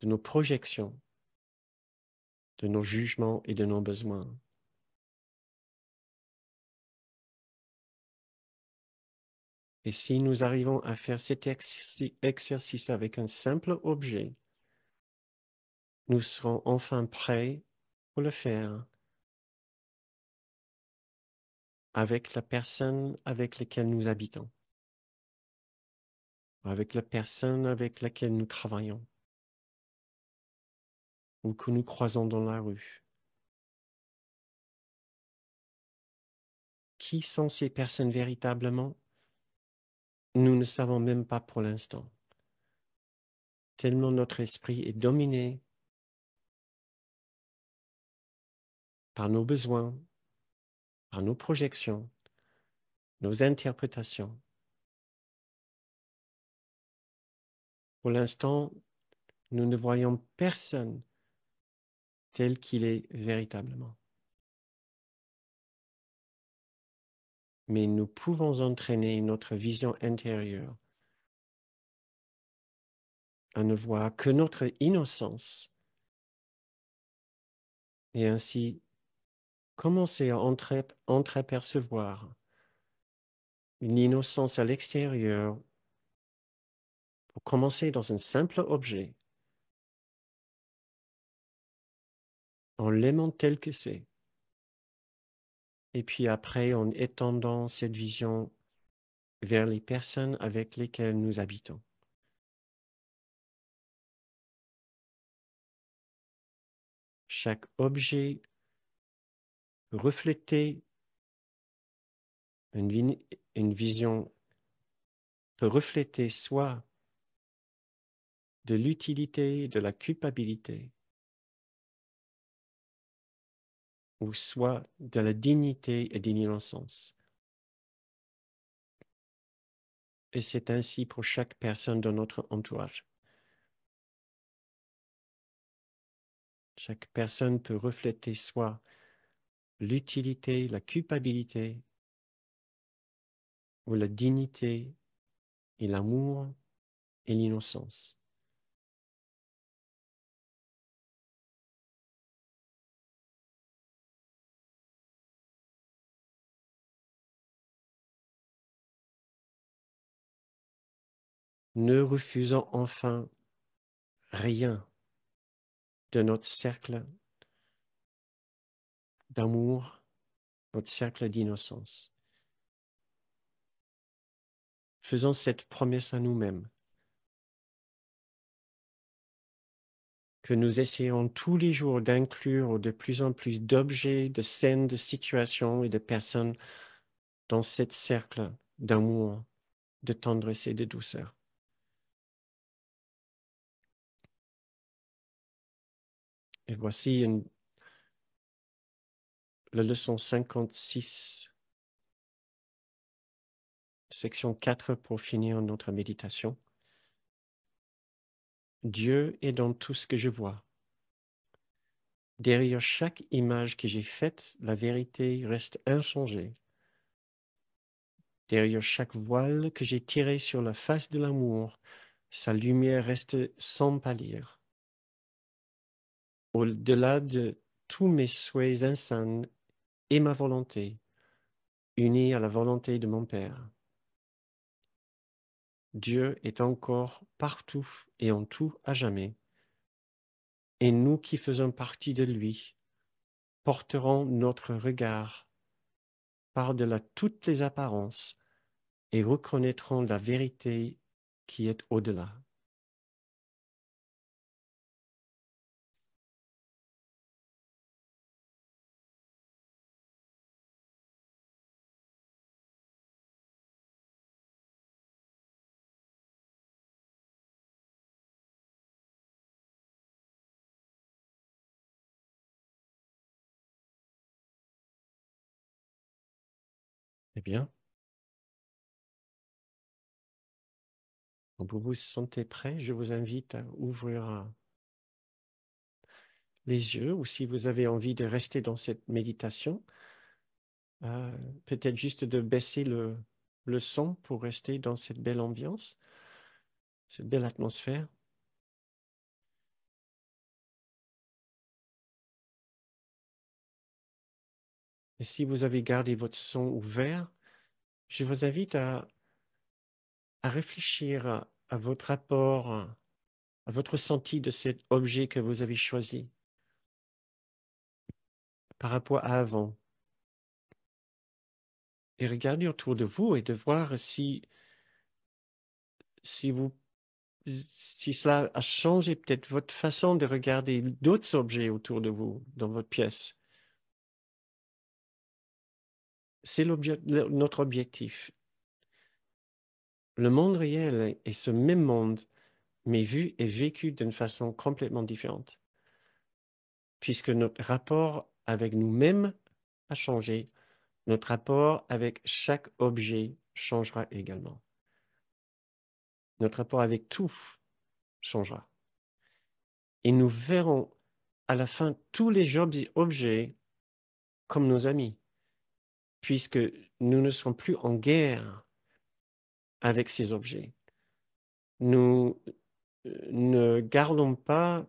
de nos projections, de nos jugements et de nos besoins. Et si nous arrivons à faire cet exercice avec un simple objet, nous serons enfin prêts pour le faire avec la personne avec laquelle nous habitons, avec la personne avec laquelle nous travaillons ou que nous croisons dans la rue. Qui sont ces personnes véritablement? Nous ne savons même pas pour l'instant, tellement notre esprit est dominé par nos besoins, par nos projections, nos interprétations. Pour l'instant, nous ne voyons personne tel qu'il est véritablement. Mais nous pouvons entraîner notre vision intérieure à ne voir que notre innocence et ainsi commencer à entreapercevoir une innocence à l'extérieur pour commencer dans un simple objet, en l'aimant tel que c'est, et puis après en étendant cette vision vers les personnes avec lesquelles nous habitons. Chaque objet reflétait une vision, peut refléter soit de l'utilité, de la culpabilité, ou soit de la dignité et de l'innocence. Et c'est ainsi pour chaque personne de notre entourage. Chaque personne peut refléter soit l'utilité, la culpabilité, ou la dignité et l'amour et l'innocence. Ne refusons enfin rien de notre cercle d'amour, notre cercle d'innocence. Faisons cette promesse à nous-mêmes, que nous essayons tous les jours d'inclure de plus en plus d'objets, de scènes, de situations et de personnes dans cet cercle d'amour, de tendresse et de douceur. Et voici la leçon 56, section 4 pour finir notre méditation. Dieu est dans tout ce que je vois. Derrière chaque image que j'ai faite, la vérité reste inchangée. Derrière chaque voile que j'ai tiré sur la face de l'amour, sa lumière reste sans pâlir. Au-delà de tous mes souhaits insanes et ma volonté, unie à la volonté de mon Père, Dieu est encore partout et en tout à jamais. Et nous qui faisons partie de lui, porterons notre regard par-delà toutes les apparences et reconnaîtront la vérité qui est au-delà. Eh bien, quand vous vous sentez prêt, je vous invite à ouvrir les yeux, ou si vous avez envie de rester dans cette méditation, peut-être juste de baisser le son pour rester dans cette belle ambiance, cette belle atmosphère. Et si vous avez gardé votre son ouvert, je vous invite à réfléchir à votre rapport, à votre ressenti de cet objet que vous avez choisi par rapport à avant. Et regardez autour de vous et de voir si vous, si cela a changé peut-être votre façon de regarder d'autres objets autour de vous dans votre pièce. C'est notre objectif. Le monde réel est ce même monde, mais vu et vécu d'une façon complètement différente, puisque notre rapport avec nous-mêmes a changé, notre rapport avec chaque objet changera également. Notre rapport avec tout changera. Et nous verrons à la fin tous les objets comme nos amis, puisque nous ne serons plus en guerre avec ces objets. Nous ne gardons pas,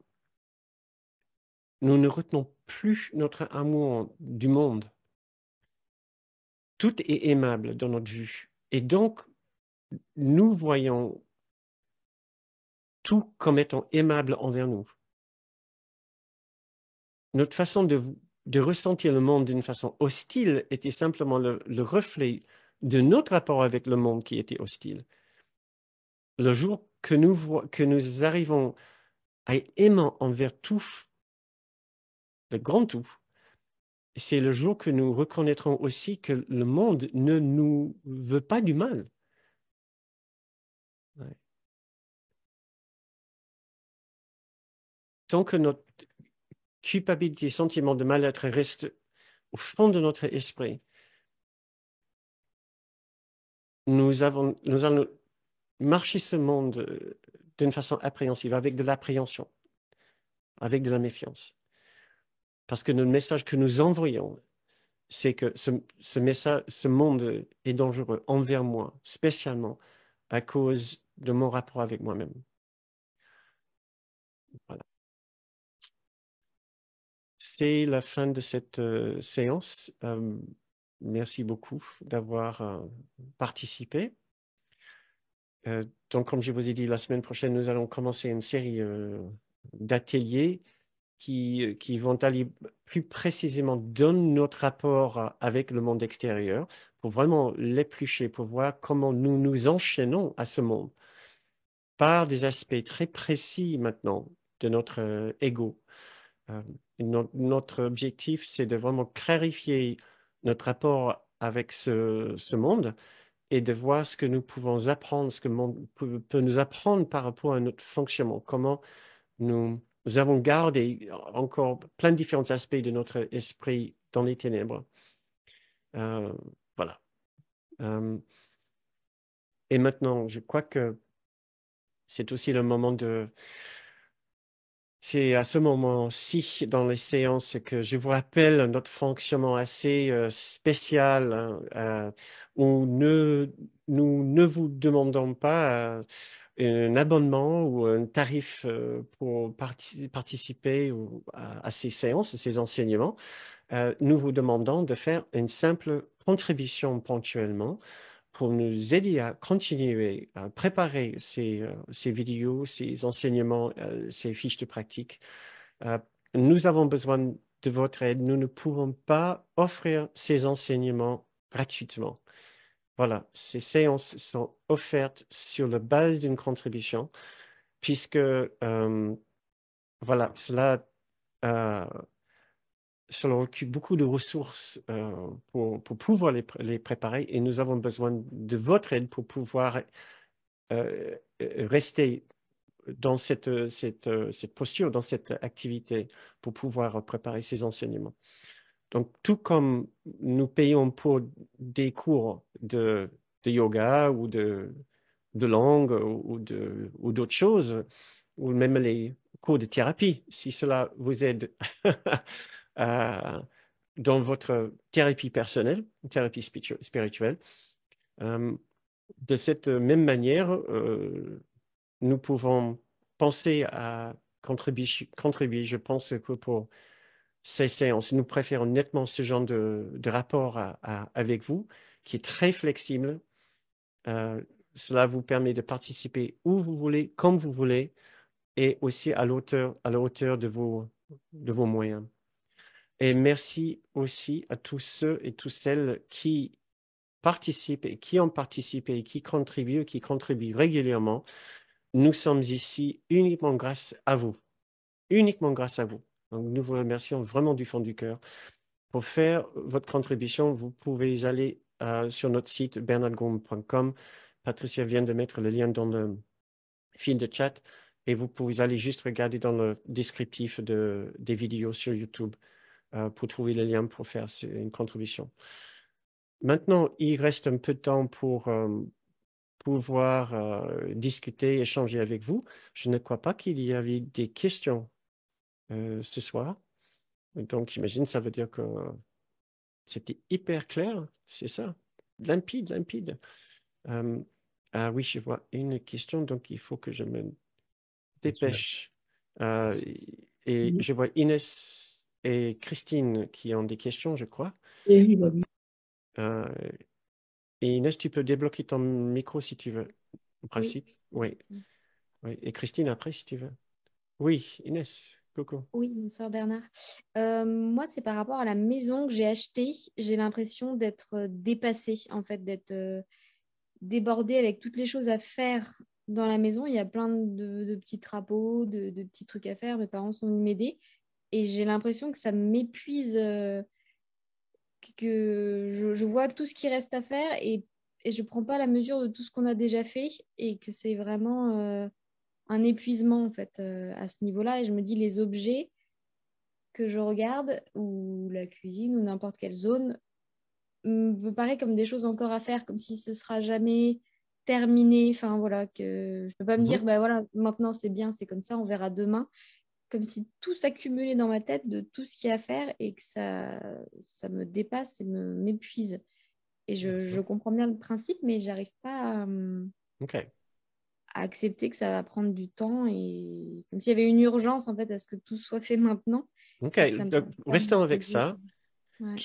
nous ne retenons plus notre amour du monde. Tout est aimable dans notre vue. Et donc, nous voyons tout comme étant aimable envers nous. Notre façon de ressentir le monde d'une façon hostile était simplement le reflet de notre rapport avec le monde qui était hostile. Le jour que nous arrivons à être aimants envers tout, le grand tout, c'est le jour que nous reconnaîtrons aussi que le monde ne nous veut pas du mal. Ouais. Tant que notre culpabilité, sentiment de mal-être reste au fond de notre esprit, nous allons marcher ce monde d'une façon appréhensive, avec de l'appréhension, avec de la méfiance. Parce que le message que nous envoyons c'est que ce message, ce monde est dangereux envers moi, spécialement à cause de mon rapport avec moi-même. Voilà. C'est la fin de cette séance. Merci beaucoup d'avoir participé. Donc, comme je vous ai dit, la semaine prochaine, nous allons commencer une série d'ateliers qui vont aller plus précisément dans notre rapport avec le monde extérieur, pour vraiment l'éplucher, pour voir comment nous nous enchaînons à ce monde par des aspects très précis maintenant de notre ego. Euh, notre objectif, c'est de vraiment clarifier notre rapport avec ce monde et de voir ce que nous pouvons apprendre, ce que le monde peut nous apprendre par rapport à notre fonctionnement, comment nous avons gardé encore plein de différents aspects de notre esprit dans les ténèbres. Voilà. Euh, et maintenant, je crois que c'est aussi le moment de... C'est à ce moment-ci, dans les séances, que je vous rappelle notre fonctionnement assez spécial, hein, où nous ne vous demandons pas un abonnement ou un tarif pour participer à ces séances, à ces enseignements. Nous vous demandons de faire une simple contribution ponctuellement pour nous aider à continuer à préparer ces vidéos, ces enseignements, ces fiches de pratique. Euh, Nous avons besoin de votre aide. Nous ne pouvons pas offrir ces enseignements gratuitement. Voilà, ces séances sont offertes sur la base d'une contribution, puisque voilà, euh, cela occupe beaucoup de ressources pour pouvoir les préparer et nous avons besoin de votre aide pour pouvoir rester dans cette posture, dans cette activité, pour pouvoir préparer ces enseignements. Donc, tout comme nous payons pour des cours de yoga ou de langue ou d'autres choses, ou même les cours de thérapie, si cela vous aide à- dans votre thérapie personnelle, thérapie spirituelle. Euh, de cette même manière, nous pouvons penser à contribuer. Je pense que pour ces séances, nous préférons nettement ce genre de rapport avec vous, qui est très flexible. Euh, Cela vous permet de participer où vous voulez, comme vous voulez, et aussi à la hauteur de vos moyens. Et merci aussi à tous ceux et toutes celles qui participent et qui ont participé et qui contribuent régulièrement. Nous sommes ici uniquement grâce à vous, uniquement grâce à vous. Donc, nous vous remercions vraiment du fond du cœur. Pour faire votre contribution, vous pouvez aller sur notre site bernardgome.com. Patricia vient de mettre le lien dans le fil de chat et vous pouvez aller juste regarder dans le descriptif des vidéos sur YouTube pour trouver le lien pour faire une contribution. Maintenant, il reste un peu de temps pour pouvoir discuter, échanger avec vous. Je ne crois pas qu'il y avait des questions ce soir. Donc, j'imagine ça veut dire que c'était hyper clair, c'est ça. Limpide, limpide. Euh, ah oui, je vois une question, donc il faut que je me dépêche. Euh, et Oui, je vois Inès et Christine qui ont des questions, je crois. oui, bah oui. Euh, et Inès, tu peux débloquer ton micro si tu veux. En Oui, principe, oui. merci. Oui. Et Christine après, si tu veux. Oui, Inès, coucou. Oui, bonsoir Bernard. Moi, c'est par rapport à la maison que j'ai achetée. J'ai l'impression d'être dépassée, en fait, d'être débordée avec toutes les choses à faire dans la maison. Il y a plein de petits travaux, de petits trucs à faire. Mes parents sont venus m'aider. Et j'ai l'impression que ça m'épuise, que je vois tout ce qui reste à faire et je prends pas la mesure de tout ce qu'on a déjà fait et que c'est vraiment un épuisement, en fait, à ce niveau-là. Et je me dis, les objets que je regarde, ou la cuisine, ou n'importe quelle zone, me paraît comme des choses encore à faire, comme si ce sera jamais terminé. Enfin voilà, que je peux pas me dire, Mhm. bah voilà, maintenant c'est bien, c'est comme ça, on verra demain. comme si tout s'accumulait dans ma tête de tout ce qu'il y a à faire et que ça me dépasse et m'épuise. Et je comprends bien le principe, mais j'arrive pas OK. à accepter que ça va prendre du temps et comme s'il y avait une urgence en fait à ce que tout soit fait maintenant OK. et que ça me Donc, permet pas de me restons avec poser. ça. Ouais.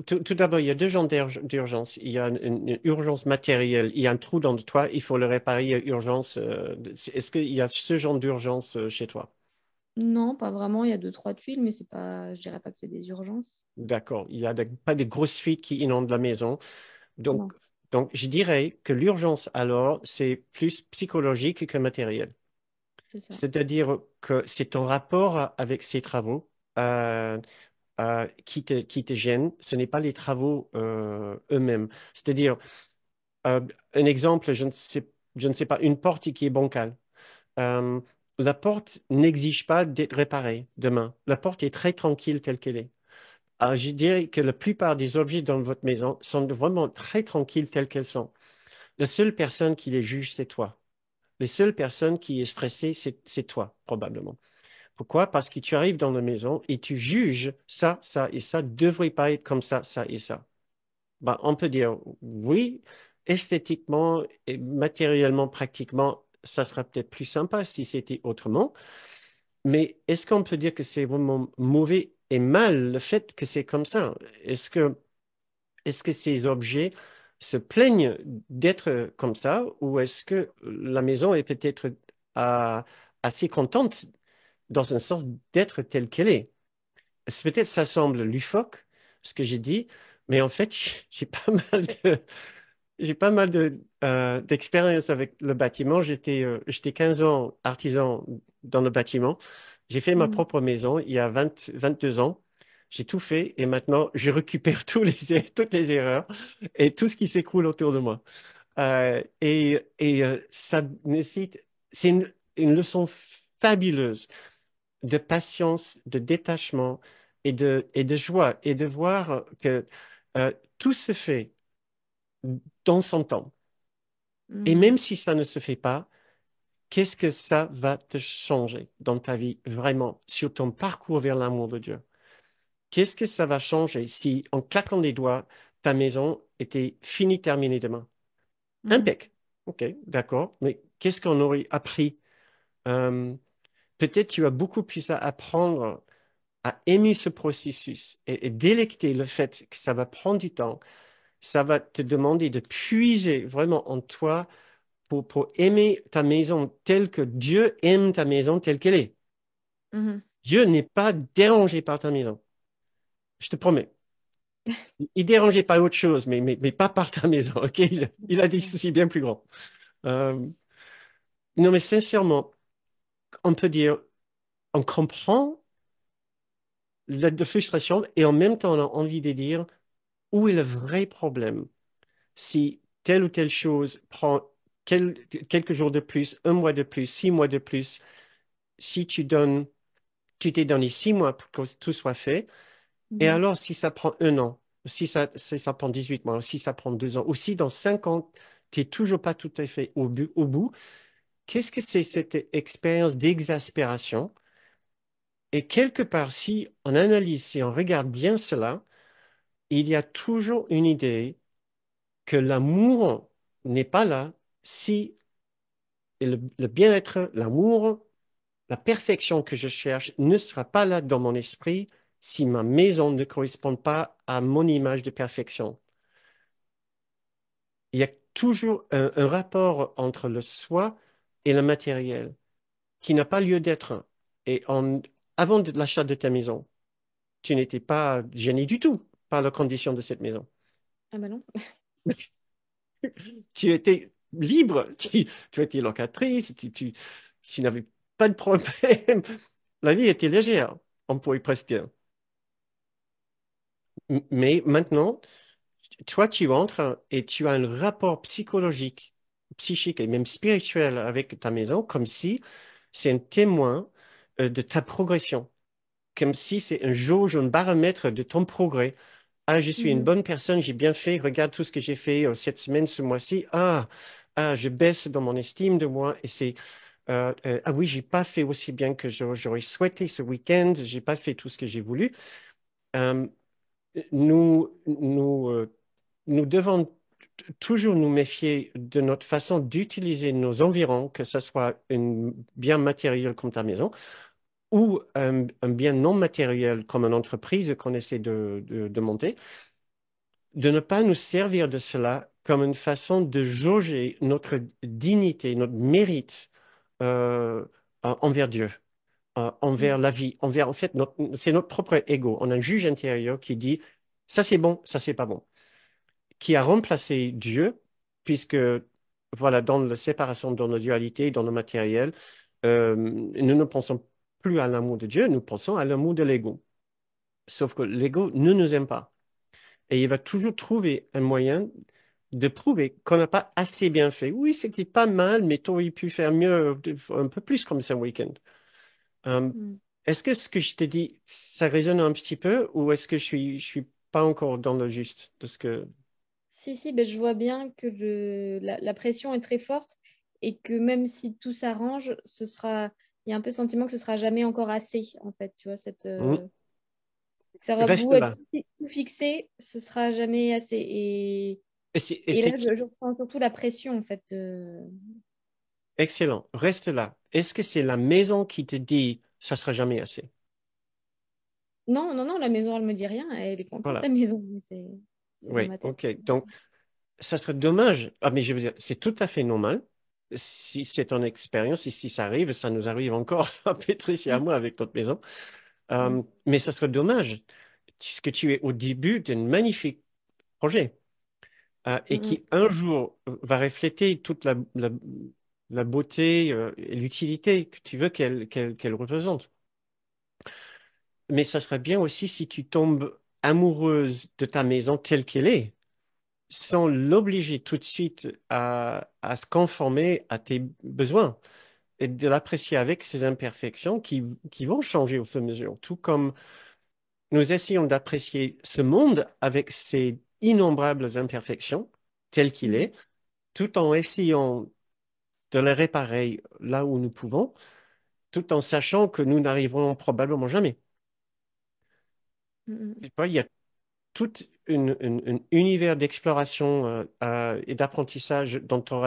Tout d'abord, il y a deux genres d'urgence. Il y a une urgence matérielle. Il y a un trou dans le toit, il faut le réparer. Il y a urgence. Est-ce qu'il y a ce genre d'urgence chez toi? Non, pas vraiment. Il y a deux, trois tuiles, mais c'est pas, je dirais pas que c'est des urgences. D'accord. Il n'y a pas de grosses fuites qui inondent la maison. Donc, Non, je dirais que l'urgence, alors, c'est plus psychologique que matériel. c'est ça. C'est-à-dire que c'est ton rapport avec ces travaux euh, qui te gêne. Ce n'est pas les travaux eux-mêmes. C'est-à-dire, Euh, un exemple, je ne sais pas, une porte qui est bancale. Euh, la porte n'exige pas d'être réparée demain. La porte est très tranquille telle qu'elle est. Alors, je dirais que la plupart des objets dans votre maison sont vraiment très tranquilles telles qu'elles sont. La seule personne qui les juge, c'est toi. La seule personne qui est stressée, c'est toi, probablement. Pourquoi? Parce que tu arrives dans la maison et tu juges ça, ça et ça devrait pas être comme ça et ça. Ben, on peut dire oui, esthétiquement et matériellement, pratiquement, ça serait peut-être plus sympa si c'était autrement. Mais est-ce qu'on peut dire que c'est vraiment mauvais et mal le fait que c'est comme ça? Est-ce que ces objets se plaignent d'être comme ça ou est-ce que la maison est peut-être euh, assez contente dans un sens d'être telle qu'elle est? Peut-être ça semble loufoque, ce que j'ai dit, mais en fait, j'ai pas mal d'expérience avec le bâtiment. J'étais 15 ans artisan dans le bâtiment. J'ai fait ma Mhm. propre maison il y a 22 ans. J'ai tout fait et maintenant, je récupère toutes les erreurs et tout ce qui s'écroule autour de moi. Ça nécessite, c'est une leçon fabuleuse de patience, de détachement et de joie et de voir que tout se fait dans son temps. Et Mhm. même si ça ne se fait pas, qu'est-ce que ça va te changer dans ta vie, vraiment, sur ton parcours vers l'amour de Dieu? Qu'est-ce que ça va changer si, en claquant les doigts, ta maison était finie, terminée demain? Mhm. Impec. OK, d'accord. Mais qu'est-ce qu'on aurait appris? Euh, Peut-être tu as beaucoup plus à apprendre à aimer ce processus et délecter le fait que ça va prendre du temps. Ça va te demander de puiser vraiment en toi pour aimer ta maison telle que Dieu aime ta maison telle qu'elle est. Mhm. Dieu n'est pas dérangé par ta maison. Je te promets. Il est dérangé par autre chose, mais pas par ta maison. OK? Il a des D'accord. soucis bien plus grands. Euh, non, mais sincèrement, on peut dire, on comprend la frustration et en même temps, on a envie de dire où est le vrai problème. Si telle ou telle chose prend quelques jours de plus, un mois de plus, 6 mois de plus, si tu t'es donné 6 mois pour que tout soit fait, et Mhm. alors si ça prend un an, si ça prend 18 mois, ou si ça prend 2 ans, ou si dans 5 ans, tu n'es toujours pas tout à fait au bout, qu'est-ce que c'est cette expérience d'exaspération? Et quelque part, si on analyse, si on regarde bien cela, il y a toujours une idée que l'amour n'est pas là si le bien-être, l'amour, la perfection que je cherche ne sera pas là dans mon esprit si ma maison ne correspond pas à mon image de perfection. Il y a toujours un rapport entre le soi et le matériel qui n'a pas lieu d'être. Avant l'achat de ta maison, tu n'étais pas gêné du tout par la condition de cette maison. Ah bah non. Tu étais libre, tu étais locatrice, tu n'avais pas de problème. La vie était légère, on pourrait presque dire. Mais maintenant, toi, tu entres et tu as un rapport psychologique, psychique et même spirituel avec ta maison, comme si c'est un témoin de ta progression, comme si c'est un jauge, un baromètre de ton progrès. Ah, je suis une Mhm. bonne personne, j'ai bien fait, regarde tout ce que j'ai fait cette semaine, ce mois-ci. Je baisse dans mon estime de moi et Ah oui, j'ai pas fait aussi bien que j'aurais souhaité ce week-end, j'ai pas fait tout ce que j'ai voulu. Euh, nous, nous devons toujours nous méfier de notre façon d'utiliser nos environs, que ce soit un bien matériel comme ta maison ou un bien non matériel comme une entreprise qu'on essaie de monter, de ne pas nous servir de cela comme une façon de jauger notre dignité, notre mérite euh, envers Dieu, envers Mm. la vie, envers, en fait, c'est notre propre ego. On a un juge intérieur qui dit, ça c'est bon, ça c'est pas bon, qui a remplacé Dieu, puisque, voilà, dans la séparation, dans la dualité, dans le matériel, nous ne pensons plus à l'amour de Dieu, nous pensons à l'amour de l'ego. Sauf que l'ego ne nous aime pas. Et il va toujours trouver un moyen de prouver qu'on n'a pas assez bien fait. Oui, c'était pas mal, mais tu aurais pu faire mieux, un peu plus comme ce week-end. Euh, Mm. est-ce que ce que je te dis, ça résonne un petit peu ou est-ce que je suis pas encore dans le juste de ce que... Si, si, ben, je vois bien que la pression est très forte et que même si tout s'arrange, il y a un peu le sentiment que ce sera jamais encore assez, en fait, tu vois, Hmm. ça aura beau Reste être là. tout fixé, ce sera jamais assez. Et Et là, c'est je ressens surtout la pression, en fait. excellent. Reste là. Est-ce que c'est la maison qui te dit, ça sera jamais assez? Non, non, non, la maison, elle me dit rien. Elle est contente, la Voilà. maison. Mais c'est dans Oui, ma tête. OK. Donc, ça serait dommage. Ah, mais je veux dire, c'est tout à fait normal. Si c'est ton expérience, et si ça arrive, ça nous arrive encore à Patrice et à Mm, moi avec notre maison. mm, Mais ça serait dommage, puisque tu es au début d'un magnifique projet et mm, qui un jour va refléter toute la beauté et l'utilité que tu veux qu'elle représente. Mais ça serait bien aussi si tu tombes amoureuse de ta maison telle qu'elle est, sans l'obliger tout de suite à se conformer à tes besoins et de l'apprécier avec ses imperfections qui vont changer au fur et à mesure. Tout comme nous essayons d'apprécier ce monde avec ses innombrables imperfections tel qu'il mm, est, tout en essayant de les réparer là où nous pouvons, tout en sachant que nous n'arriverons probablement jamais. mm, mm, Tu vois, il y a tout un univers d'exploration et d'apprentissage dans ta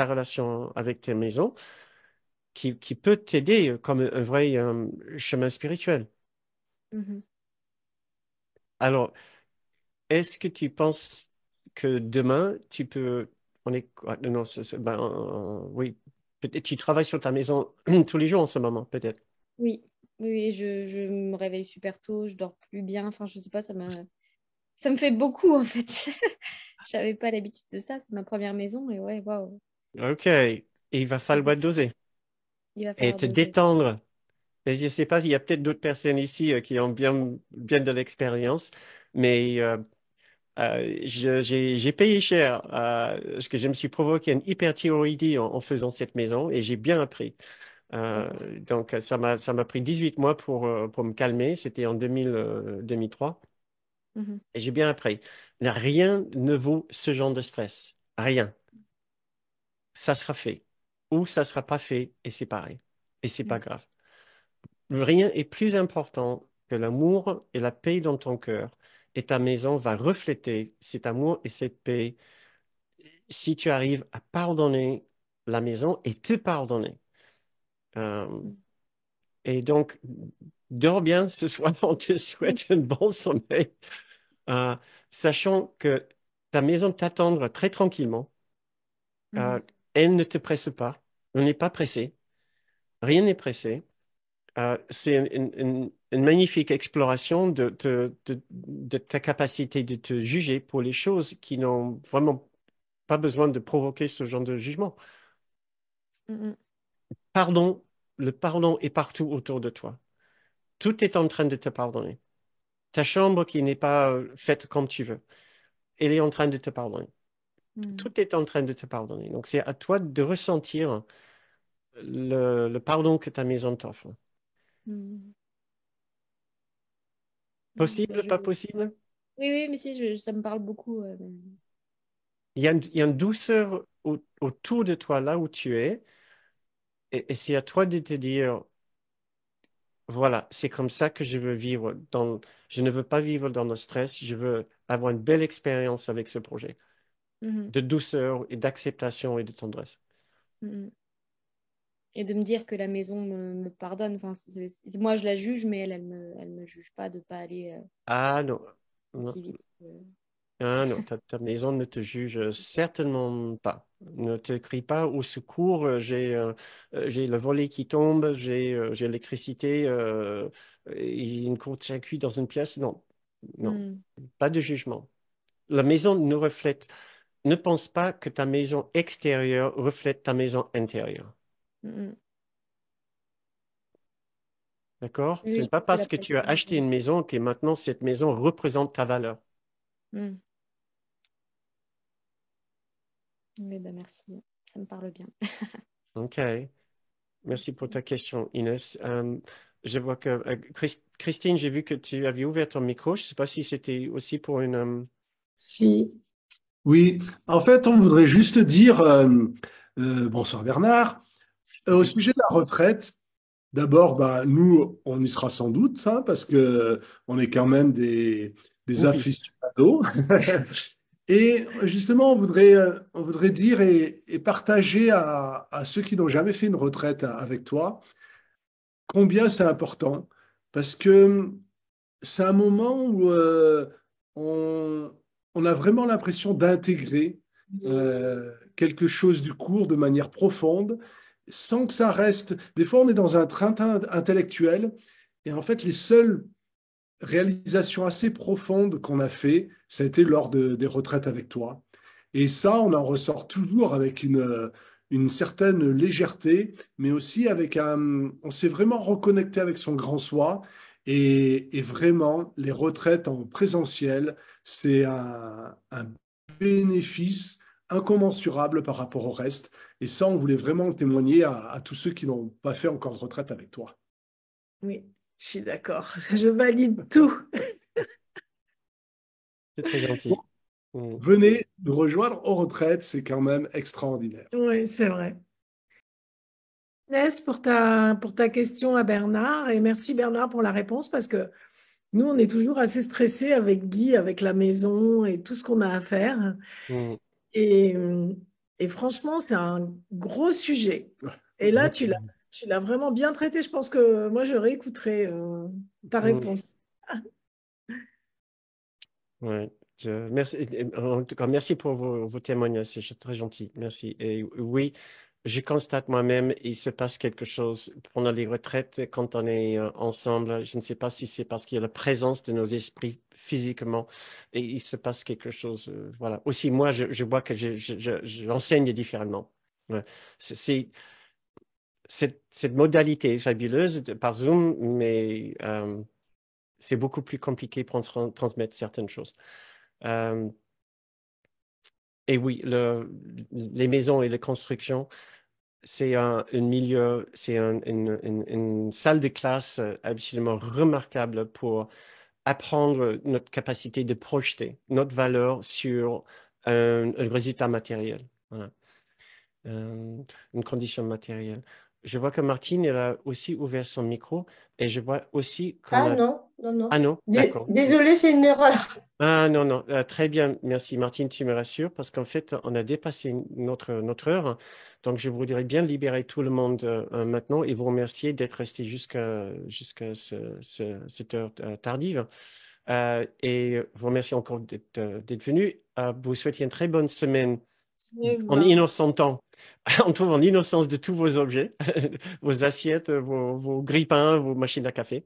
relation avec tes maisons qui peut t'aider comme un vrai chemin spirituel. mm, mm. Alors, est-ce que tu penses que demain, tu peux... On est... Non, oui, peut-être tu travailles sur ta maison tous les jours en ce moment, peut-être. Oui, oui, oui, je me réveille super tôt, je dors plus bien. Enfin, je sais pas, ça me fait beaucoup, en fait. J'avais pas l'habitude de ça, c'est ma première maison. Et ouais, waouh, OK. Et il va falloir doser il va et falloir te doser. détendre. Et je ne sais pas s'il y a peut-être d'autres personnes ici qui ont bien de l'expérience, mais j'ai payé cher parce que je me suis provoqué une hyperthyroïdie en faisant cette maison et j'ai bien appris. D'accord. Donc, ça m'a pris 18 mois pour me calmer. C'était en 2003 Mhm, et j'ai bien appris. Rien ne vaut ce genre de stress. Rien. Ça sera fait ou ça sera pas fait et c'est pareil. Et c'est pas ouais. grave. Rien est plus important que l'amour et la paix dans ton cœur. Et ta maison va refléter cet amour et cette paix si tu arrives à pardonner la maison et te pardonner. Euh, Mm, et donc, dors bien ce soir. On te mm, souhaite un bon sommeil, euh, sachant que ta maison t'attendra très tranquillement. Euh, mhm, elle ne te presse pas. On n'est pas pressé. Rien n'est pressé. C'est une magnifique exploration de ta capacité de te juger pour les choses qui n'ont vraiment pas besoin de provoquer ce genre de jugement. mm, mm, Pardon, le pardon est partout autour de toi. Tout est en train de te pardonner. Ta chambre qui n'est pas faite comme tu veux, elle est en train de te pardonner. mm, Tout est en train de te pardonner. Donc c'est à toi de ressentir le pardon que ta maison t'offre. mm. Bah, Possible, pas possible? Oui, oui, mais si, ça me parle beaucoup. Il y a une douceur autour de toi, là où tu es, et c'est à toi de te dire, voilà, c'est comme ça que je veux vivre je ne veux pas vivre dans le stress, je veux avoir une belle expérience avec ce projet, Mhm, de douceur et d'acceptation et de tendresse. mhm. Et de me dire que la maison me pardonne. Enfin, moi, je la juge, mais elle me juge pas de pas aller Ah non, non, aussi vite. ah non, ta maison ne te juge certainement pas. Ne te crie pas au secours, j'ai le volet qui tombe, j'ai l'électricité, il y a une court-circuit dans une pièce. Non, non, Mhm, pas de jugement. La maison nous reflète. Ne pense pas que ta maison extérieure reflète ta maison intérieure. mhm. D'accord? Ce Oui, n'est je pas pense que parce la que tu as palette. acheté une maison que maintenant cette maison représente ta valeur. Mhm. Oui, bah merci. Ça me parle bien. OK. Merci pour Merci. ta question, Inès. Je vois que Christine, j'ai vu que tu avais ouvert ton micro. Je ne sais pas si c'était aussi pour une. Si. Oui, en fait, on voudrait juste dire, bonsoir Bernard, au Salut. sujet de la retraite, d'abord, bah, nous, on y sera sans doute, hein, parce que on est quand même des Oui. aficionados. Et justement, on voudrait dire et partager à ceux qui n'ont jamais fait une retraite avec toi combien c'est important, parce que c'est un moment où on, on a vraiment l'impression d'intégrer quelque chose du cours de manière profonde, sans que ça reste. Des fois, on est dans un train intellectuel, et en fait, les seules réalisations assez profondes qu'on a fait, ça a été lors des retraites avec toi. Et ça, on en ressort toujours avec une certaine légèreté, mais aussi avec on s'est vraiment reconnecté avec son grand soi. Et vraiment, les retraites en présentiel, c'est un bénéfice incommensurable par rapport au reste. Et ça, on voulait vraiment témoigner à tous ceux qui n'ont pas fait encore de retraite avec toi. Oui, je suis d'accord. Je valide tout. C'est très gentil. Mm. Venez nous rejoindre aux retraites, c'est quand même extraordinaire. Oui, c'est vrai. Inès, pour ta question à Bernard, et merci Bernard pour la réponse, parce que nous, on est toujours assez stressés avec Guy, avec la maison et tout ce qu'on a à faire. Mm. Et, et franchement, c'est un gros sujet. Et là, tu l'as vraiment bien traité. Je pense que moi, je réécouterai ta Mm. réponse. Ouais. Merci, en tout cas, merci pour vos témoignages, c'est très gentil. Merci. Et oui, je constate moi-même, il se passe quelque chose pendant les retraites quand on est ensemble. Je ne sais pas si c'est parce qu'il y a la présence de nos esprits physiquement et il se passe quelque chose. Voilà. Aussi, moi, je vois que j'enseigne différemment. Ouais. C'est cette modalité est fabuleuse par Zoom, mais c'est beaucoup plus compliqué pour transmettre certaines choses. Euh, et oui, les maisons et les constructions, c'est un milieu, c'est une salle de classe absolument remarquable pour apprendre notre capacité de projeter notre valeur sur un résultat matériel. Voilà. Euh, une condition matérielle. Je vois que Martine, elle a aussi ouvert son micro et je vois aussi qu'on Ah a... non, non, Ah non. non, d'accord. Désolée, c'est une erreur. Ah non, non, très bien, merci Martine, tu me rassures parce qu'en fait, on a dépassé notre heure. Donc, je voudrais bien libérer tout le monde maintenant et vous remercier d'être resté jusqu'à cette heure tardive. Et vous remercie encore d'être venu. Vous souhaitez une très bonne semaine Et en voilà. innocentant, en trouvant l'innocence de tous vos objets, vos assiettes, vos grille-pains, vos machines à café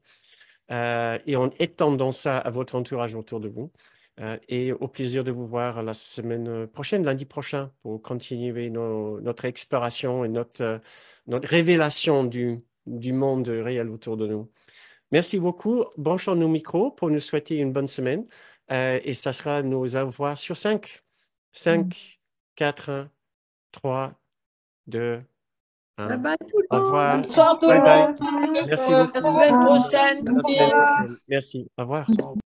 et en étendant ça à votre entourage autour de vous. Et au plaisir de vous voir la semaine prochaine, lundi prochain, pour continuer notre exploration et notre révélation du monde réel autour de nous. Merci beaucoup. Branchons nos micros pour nous souhaiter une bonne semaine. Et ça sera nos au revoir sur 5. 5, 4, 3, 2, Bye 1. bye tout le Au revoir. monde. Bonsoir tout le Bye bye. monde. Merci Au beaucoup. À la semaine revoir. prochaine. À la Merci. semaine prochaine. Merci. Au revoir.